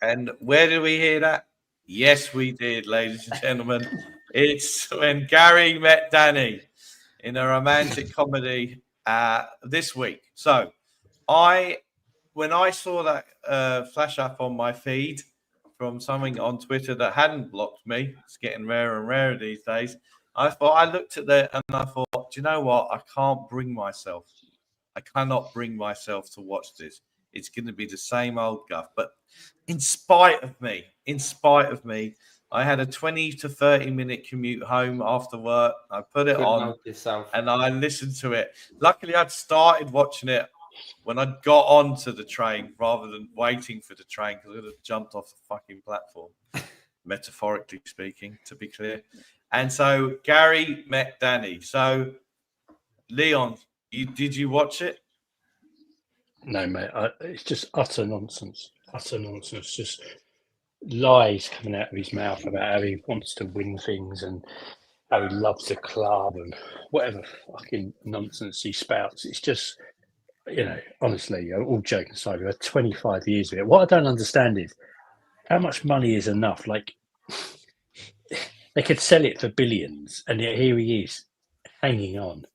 and where did we hear that? Yes, we did, ladies and gentlemen. It's when Gary met Danny in a romantic comedy this week. So when I saw that flash up on my feed from something on Twitter that hadn't blocked me, it's getting rarer and rarer these days. I looked at that and I thought, do you know what? I cannot bring myself to watch this. It's going to be the same old guff. But in spite of me, I had a 20 to 30 minute commute home after work. I put it on and I listened to it. Luckily, I'd started watching it when I got onto the train rather than waiting for the train because I would have jumped off the fucking platform, metaphorically speaking, to be clear. And so Gary met Danny. So, Leon, did you watch it? No, mate. It's just utter nonsense. Just lies coming out of his mouth about how he wants to win things and how he loves the club and whatever fucking nonsense he spouts. It's just, honestly, all joking aside, we've had 25 years of it. What I don't understand is how much money is enough. Like, they could sell it for billions, and yet here he is hanging on.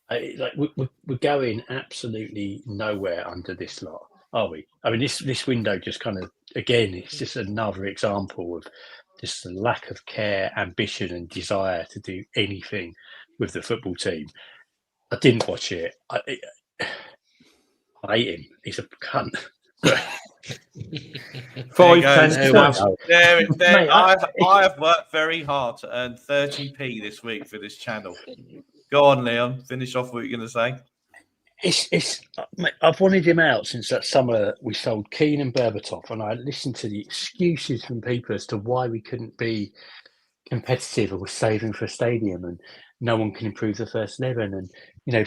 We're going absolutely nowhere under this lot, are we? I mean, this window just kind of, again, it's just another example of just the lack of care, ambition, and desire to do anything with the football team. I didn't watch it. I hate him. He's a cunt. 5 pence. Mate, I have worked very hard to earn 30p this week for this channel. Go on, Leon. Finish off what you're going to say. Mate, I've wanted him out since that summer we sold Keane and Berbatov, and I listened to the excuses from people as to why we couldn't be competitive or saving for a stadium and no one can improve the first 11, and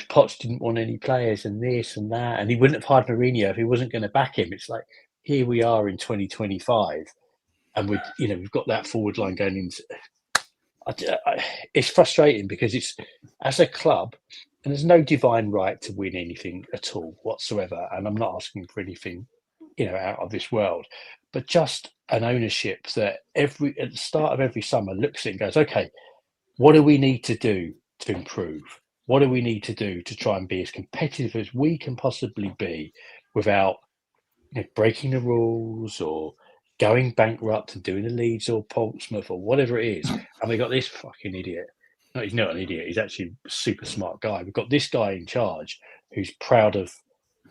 Poch didn't want any players, and this and that, and he wouldn't have hired Mourinho if he wasn't going to back him. It's like, here we are in 2025, and we've got that forward line going into. It's frustrating because it's, as a club, and there's no divine right to win anything at all whatsoever, and I'm not asking for anything out of this world, but just an ownership that at the start of every summer looks at it and goes, okay, what do we need to do to improve? What do we need to do to try and be as competitive as we can possibly be without breaking the rules or going bankrupt and doing the Leeds or Portsmouth or whatever it is? And we got this fucking idiot. No, he's not an idiot. He's actually a super smart guy. We've got this guy in charge who's proud of.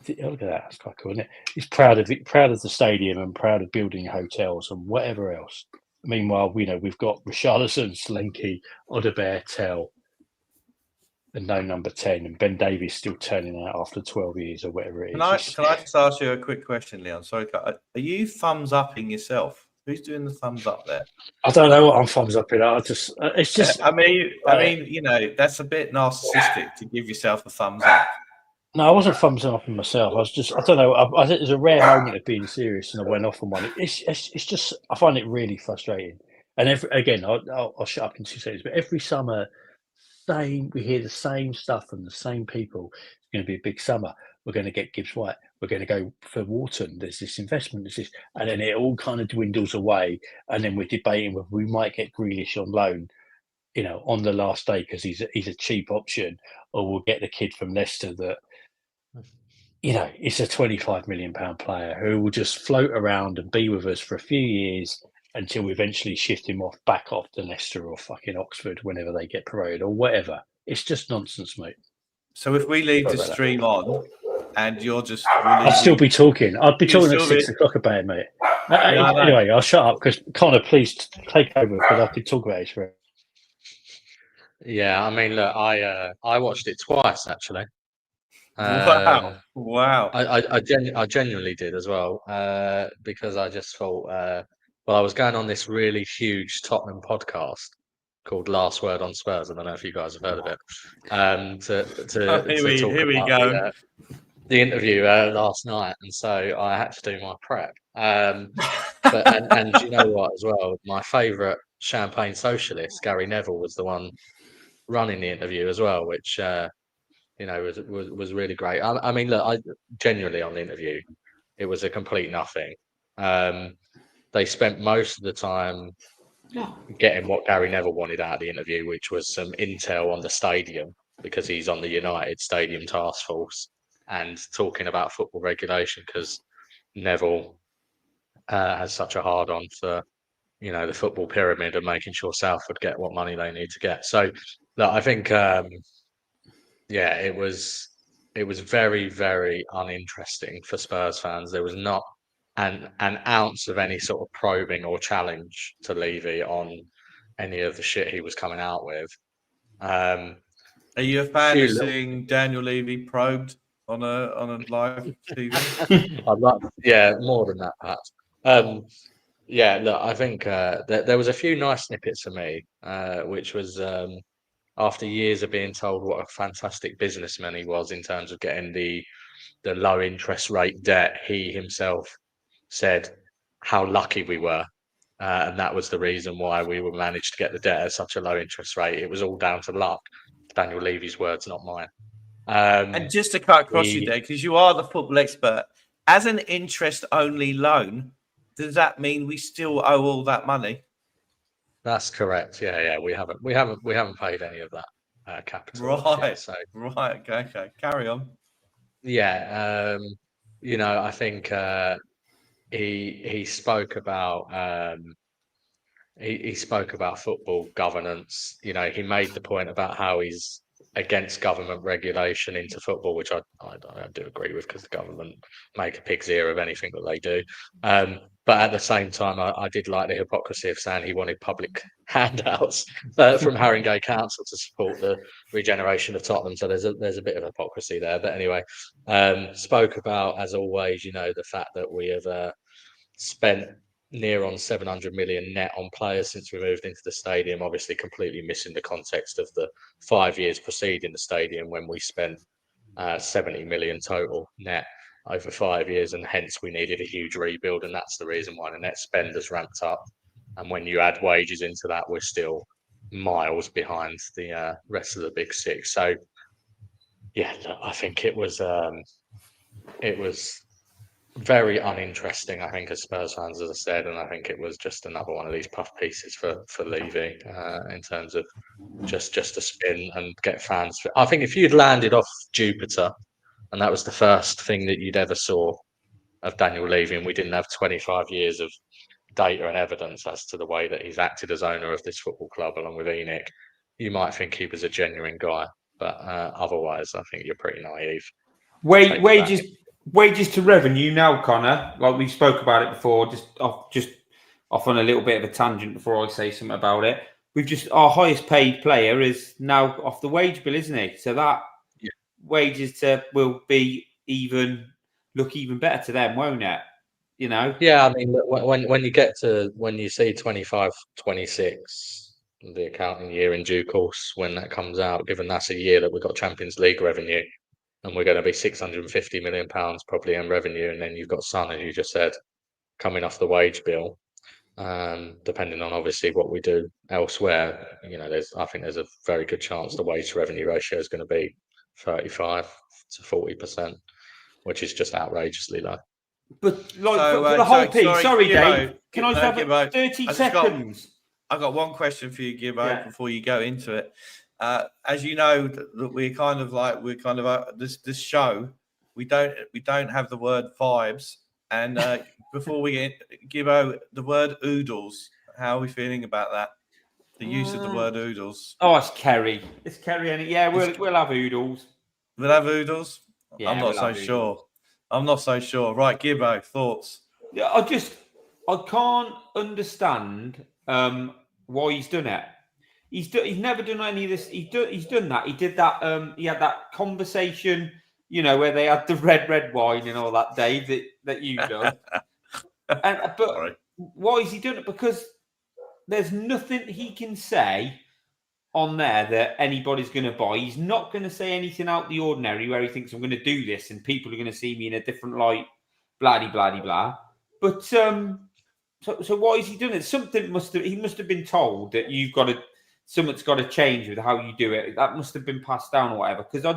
Look at that. That's quite cool, isn't it? He's proud of the stadium and proud of building hotels and whatever else. Meanwhile, we've got Richarlison, Slinky, Odebear, Tell, and no number 10, and Ben Davies still turning out after 12 years or whatever it is. Can I just ask you a quick question, Leon? Sorry, are you thumbs upping yourself? Who's doing the thumbs up there? I don't know what I'm thumbs upping. It's just. I mean, that's a bit narcissistic to give yourself a thumbs up. No, I wasn't thumbs up myself. I don't know. I think there's a rare moment of being serious, and I went off on one. It's just, I find it really frustrating. And I'll shut up in 2 seconds. But every summer, we hear the same stuff from the same people. It's going to be a big summer. We're going to get Gibbs White. We're going to go for Wharton. There's this investment. There's this, and then it all kind of dwindles away. And then we're debating whether we might get Grealish on loan, on the last day because he's a cheap option, or we'll get the kid from Leicester that. It's a £25 million player who will just float around and be with us for a few years until we eventually shift him back off to Leicester or fucking Oxford whenever they get promoted or whatever. It's just nonsense, mate. So if we leave the stream on and you're just... I'd still be talking. I'd be talking at 6 o'clock about it, mate. Anyway, I'll shut up because Connor, please take over because I could talk about it forever. Yeah, I mean, look, I watched it twice, actually. Wow! I genuinely did as well because I just thought, I was going on this really huge Tottenham podcast called Last Word on Spurs. I don't know if you guys have heard of it. Here we go. The interview last night, and so I had to do my prep. But you know what, as well, my favourite champagne socialist, Gary Neville, was the one running the interview as well, which. Was really great. I mean, look, I genuinely on the interview, it was a complete nothing. They spent most of the time getting what Gary Neville wanted out of the interview, which was some intel on the stadium because he's on the United Stadium Task Force and talking about football regulation because Neville has such a hard on for the football pyramid and making sure Salford get what money they need to get. So, look, I think. Yeah, it was very, very uninteresting for Spurs fans. There was not an ounce of any sort of probing or challenge to Levy on any of the shit he was coming out with. Are you a fan of seeing Daniel Levy probed on a live TV? I'd like, more than that, perhaps. Look, I think there was a few nice snippets for me, which was. After years of being told what a fantastic businessman he was in terms of getting the low interest rate debt, he himself said how lucky we were. And that was the reason why we were managed to get the debt at such a low interest rate. It was all down to luck. Daniel Levy's words, not mine. And just to cut across you there, because you are the football expert, as an interest-only loan, does that mean we still owe all that money? That's correct. Yeah. We haven't paid any of that capital. Right. Right. Okay. Carry on. Yeah. I think he spoke about he spoke about football governance. He made the point about how he's against government regulation into football, which I do agree with because the government make a pig's ear of anything that they do. But at the same time, I did like the hypocrisy of saying he wanted public handouts from Haringey Council to support the regeneration of Tottenham. So there's a bit of hypocrisy there. But anyway, spoke about, as always, the fact that we have spent near on 700 million net on players since we moved into the stadium, obviously completely missing the context of the 5 years preceding the stadium when we spent 70 million total net over 5 years, and hence we needed a huge rebuild, and that's the reason why the net spend has ramped up. And when you add wages into that, we're still miles behind the rest of the big six. So yeah, I think it was very uninteresting, I think, as Spurs fans, as I said, and I think it was just another one of these puff pieces for Levy in terms of just to spin and get fans. I think if you'd landed off Jupiter and that was the first thing that you'd ever saw of Daniel Levy, and we didn't have 25 years of data and evidence as to the way that he's acted as owner of this football club along with Enoch, you might think he was a genuine guy, but otherwise I think you're pretty naive. Wages to revenue now, Connor, like we spoke about it before, just off on a little bit of a tangent before I say something about it. Our highest paid player is now off the wage bill, isn't he? So that wages will be look even better to them, won't it? You know? Yeah, I mean, when you see 25, 26, the accounting year in due course, when that comes out, given that's a year that we've got Champions League revenue, and we're going to be £650 million probably in revenue, and then you've got Son, as you just said, coming off the wage bill. Depending on obviously what we do elsewhere, you know, I think there's a very good chance the wage to revenue ratio is going to be 35 to 40%, which is just outrageously low. But like for the whole piece, sorry, Dave, can I have 30 seconds? I've got one question for you, Gibbo, before you go into it. As you know, that this show, we don't have the word vibes, and before we get Gibbo, the word oodles. How are we feeling about that? The use of the word oodles. Oh, it's Kerry. It's Kerry, and we'll have oodles. We'll have oodles. Yeah, I'm not so sure. I'm not so sure. Right, Gibbo, thoughts? Yeah, I can't understand why he's done it. He's never done any of this. He's done that. He did that. He had that conversation, you know, where they had the red wine and all that, Dave, that you done. But why is he doing it? Because there's nothing he can say on there that anybody's going to buy. He's not going to say anything out the ordinary where he thinks I'm going to do this and people are going to see me in a different light, blah, blah, blah. But so why is he doing it? He must have been told that something's got to change with how you do it. That must have been passed down or whatever. Because I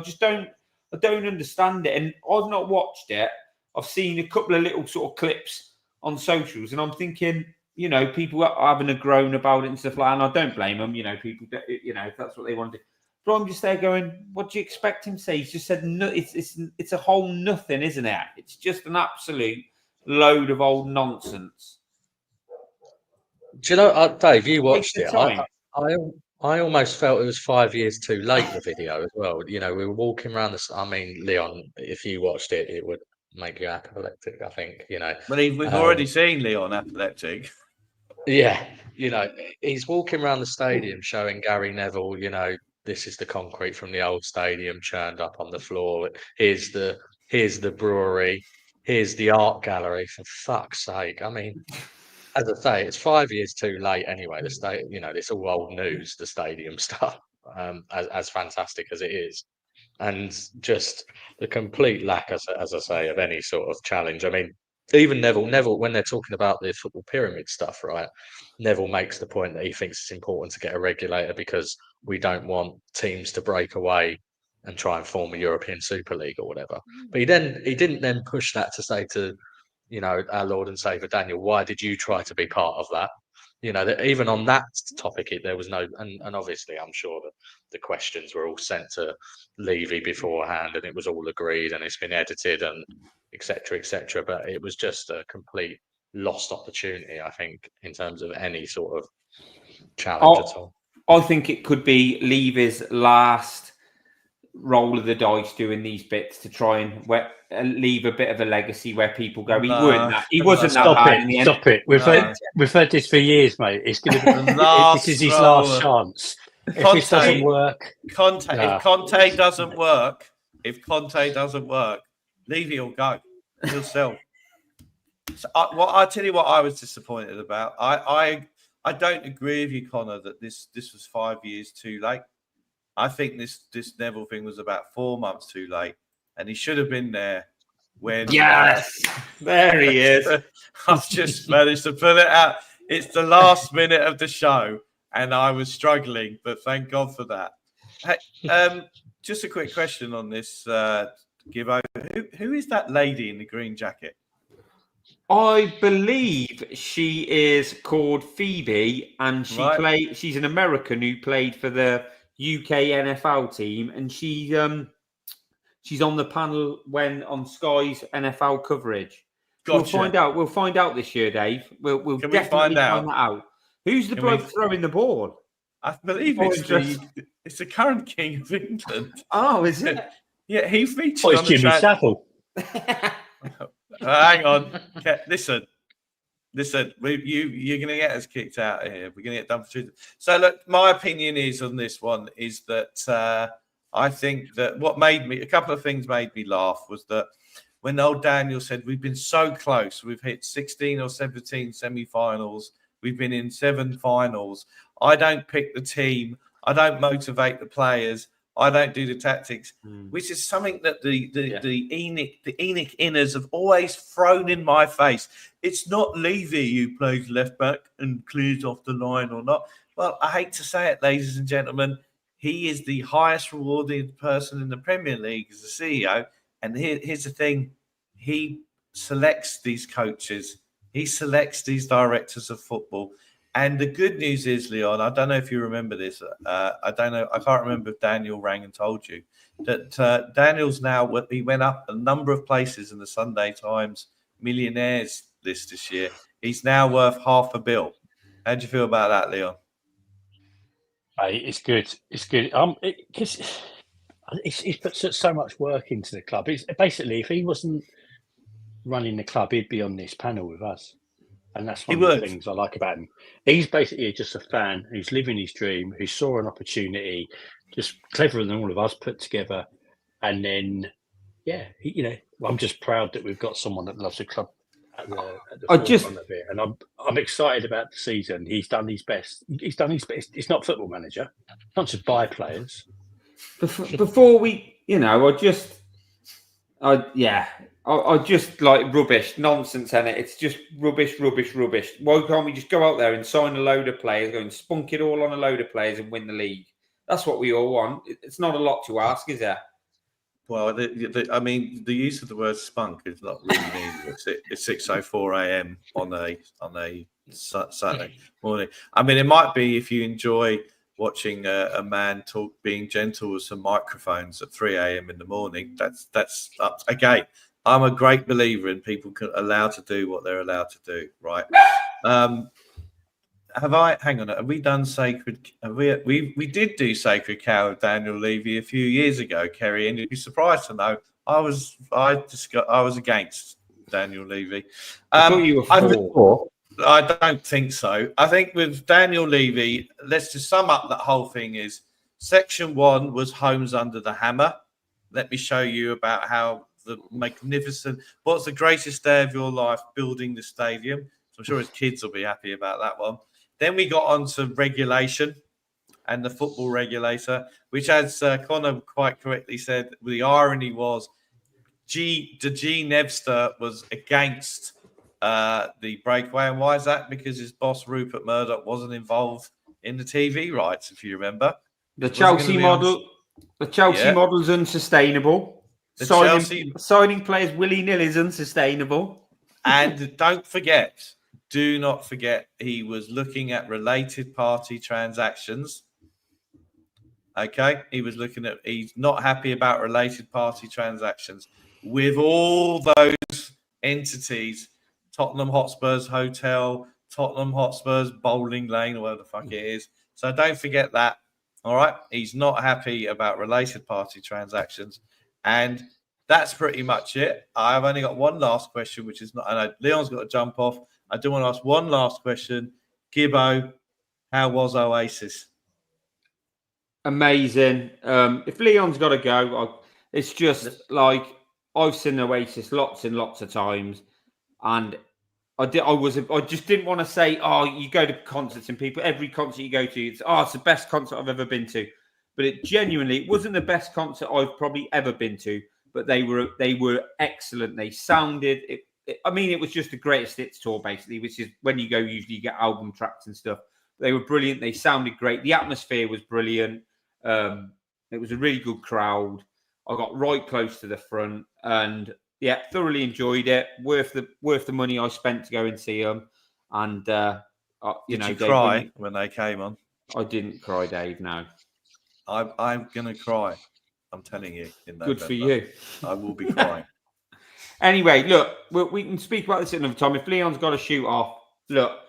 don't understand it. And I've not watched it. I've seen a couple of little sort of clips on socials, and I'm thinking, you know, people are having a groan about it and stuff like that, and I don't blame them. You know, people, you know, if that's what they want to do. But I'm just there going, what do you expect him to say? He's just said, no, it's a whole nothing, isn't it? It's just an absolute load of old nonsense. Do you know, Dave, you watched it. I almost felt it was 5 years too late, the video as well. You know, we were walking around Leon, if you watched it, it would make you apoplectic, I think, you know. Well, we've already seen Leon apoplectic. Yeah, you know, he's walking around the stadium showing Gary Neville, you know, this is the concrete from the old stadium churned up on the floor. Here's the brewery. Here's the art gallery. For fuck's sake. I mean, as I say, it's 5 years too late anyway. The state, you know, it's all old news, the stadium stuff, as fantastic as it is. And just the complete lack, as I say, of any sort of challenge. I mean, even Neville, when they're talking about the football pyramid stuff, right? Neville makes the point that he thinks it's important to get a regulator because we don't want teams to break away and try and form a European Super League or whatever. But he didn't then push that to say to, you know, our Lord and Savior Daniel, why did you try to be part of that? You know, that even on that topic, there was no, and obviously I'm sure that the questions were all sent to Levy beforehand and it was all agreed and it's been edited and et cetera, but it was just a complete lost opportunity, I think, in terms of any sort of challenge at all. I think it could be Levy's last roll of the dice doing these bits to try and leave a bit of a legacy where people go, he wasn't that bad in the end. Stop it. We've heard this for years, mate. It's going to be this is his last chance. If this doesn't work, if Conte doesn't work, Levy will go. He'll sell. So I tell you what I was disappointed about. I don't agree with you, Connor, that this was 5 years too late. I think this Neville thing was about 4 months too late, and he should have been there when. Yes, there he is. I've just managed to pull it out. It's the last minute of the show, and I was struggling, but thank God for that. Hey, just a quick question on this, Gibbo. Who is that lady in the green jacket? I believe she is called Phoebe, and she's an American who played for the UK NFL team, and she's on the panel when on Sky's NFL coverage. Gotcha. We'll find out this year, Dave. We'll definitely find that out. Who's the bloke throwing the ball? I believe it's the current king of England. Oh, is it? Yeah, he featured on the Jimmy Savile. Hang on. Okay, listen. You're going to get us kicked out of here. We're going to get done for Tuesday. So, look, my opinion is on this one is that I think that a couple of things made me laugh was that when old Daniel said, we've been so close, we've hit 16 or 17 semi-finals, we've been in 7 finals. I don't pick the team. I don't motivate the players. I don't do the tactics, which is something that the Enoch Inners have always thrown in my face. It's not Levy who plays left back and clears off the line or not. Well, I hate to say it, ladies and gentlemen, he is the highest rewarded person in the Premier League as a CEO. And here's the thing. He selects these coaches. He selects these directors of football. And the good news is, Leon, I don't know if you remember this. I don't know. I can't remember if Daniel rang and told you that Daniel's he went up a number of places in the Sunday Times millionaires list this year. He's now worth $500 million. How do you feel about that, Leon? It's good. It's good. Because he's put so much work into the club. It's basically, if he wasn't running the club, he'd be on this panel with us. And that's one of the things I like about him. He's basically just a fan who's living his dream, who saw an opportunity, just cleverer than all of us put together. And then, I'm just proud that we've got someone that loves the club at the forefront of it. And I'm excited about the season. He's done his best. He's done his best. It's not Football Manager. Not just buy players. Before we, I just like rubbish, nonsense, and it's just rubbish. Why can't we just go out there and sign a load of players, go and spunk it all on a load of players and win the league? That's what we all want. It's not a lot to ask, is there? Well, the use of the word spunk is not really needed. It's 6:04 a.m. on a Saturday morning. I mean, it might be if you enjoy watching a man talk, being gentle with some microphones at 3 a.m. in the morning. That's up again. I'm a great believer in people allowed to do what they're allowed to do, right? Have we done Sacred? We did do Sacred Cow with Daniel Levy a few years ago, Kerry, and you'd be surprised to know I was against Daniel Levy. I thought you were for. I don't think so. I think with Daniel Levy, let's just sum up that whole thing is section 1 was Homes Under the Hammer. Let me show you about how the magnificent, what's the greatest day of your life, building the stadium. So I'm sure his kids will be happy about that one. Then we got on to regulation and the football regulator, which, as Connor quite correctly said, the irony was G Nevster was against the breakaway. And why is that? Because his boss, Rupert Murdoch, wasn't involved in the TV rights, if you remember. The Chelsea model. The Chelsea model's unsustainable. Signing players willy-nilly is unsustainable. And do not forget, he was looking at related party transactions. Okay? He's not happy about related party transactions with all those entities, Tottenham Hotspur's Hotel, Tottenham Hotspur's Bowling Lane, or whatever the fuck it is. So don't forget that. All right? He's not happy about related party transactions. And that's pretty much it. I've only got one last question, which is not. I know Leon's got to jump off. I do want to ask one last question. Gibbo, how was Oasis? Amazing. If Leon's got to go, it's just like I've seen Oasis lots and lots of times, and I just didn't want to say, oh, you go to concerts and every concert you go to, it's the best concert I've ever been to. But it wasn't the best concert I've probably ever been to, but they were excellent. They sounded, it was just the greatest hits tour, basically, which is when you go, usually you get album tracks and stuff. They were brilliant. They sounded great. The atmosphere was brilliant. It was a really good crowd. I got right close to the front and thoroughly enjoyed it. Worth the money I spent to go and see them. And Did you Dave, cry when they came on? I didn't cry, Dave. No. I'm gonna cry. I'm telling you. In November. Good for you. I will be crying. Anyway, look, we can speak about this another time. If Leon's got to shoot off, look,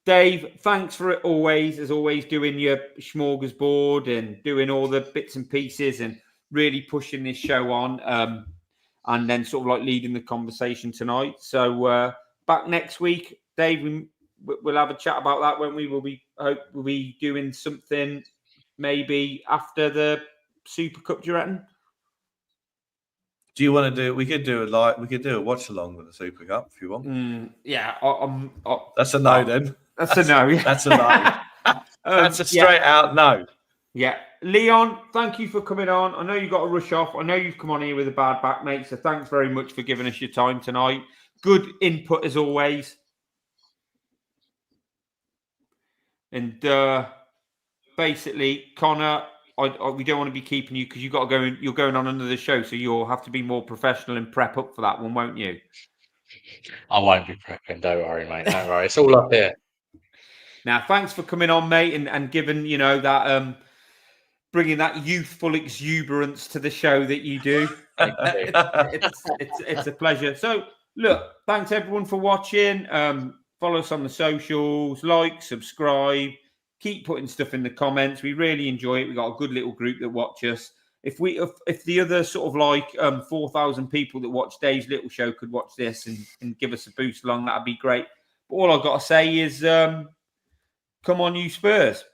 Dave, thanks for it always, as always, doing your smorgasbord and doing all the bits and pieces and really pushing this show on, and then sort of like leading the conversation tonight. So back next week, Dave, we'll have a chat about that when we will be doing something maybe after the Super Cup, do you reckon? Do you want to do? We could do a watch along with the Super Cup if you want. Yeah, that's a no then. That's a no. Yeah. That's a no. That's a straight out no. Yeah, Leon, thank you for coming on. I know you got to rush off. I know you've come on here with a bad back, mate. So thanks very much for giving us your time tonight. Good input as always. And basically, Connor, we don't want to be keeping you because you're going on another show, so you'll have to be more professional and prep up for that one, won't you? I won't be prepping. Don't worry, mate. Don't worry. It's all up here. Now, thanks for coming on, mate, and giving that bringing that youthful exuberance to the show that you do. It's a pleasure. So, look, thanks everyone for watching. Follow us on the socials, like, subscribe. Keep putting stuff in the comments. We really enjoy it. We've got a good little group that watch us. If the other sort of like 4,000 people that watch Dave's little show could watch this and give us a boost along, that'd be great. But all I've got to say is, come on, you Spurs.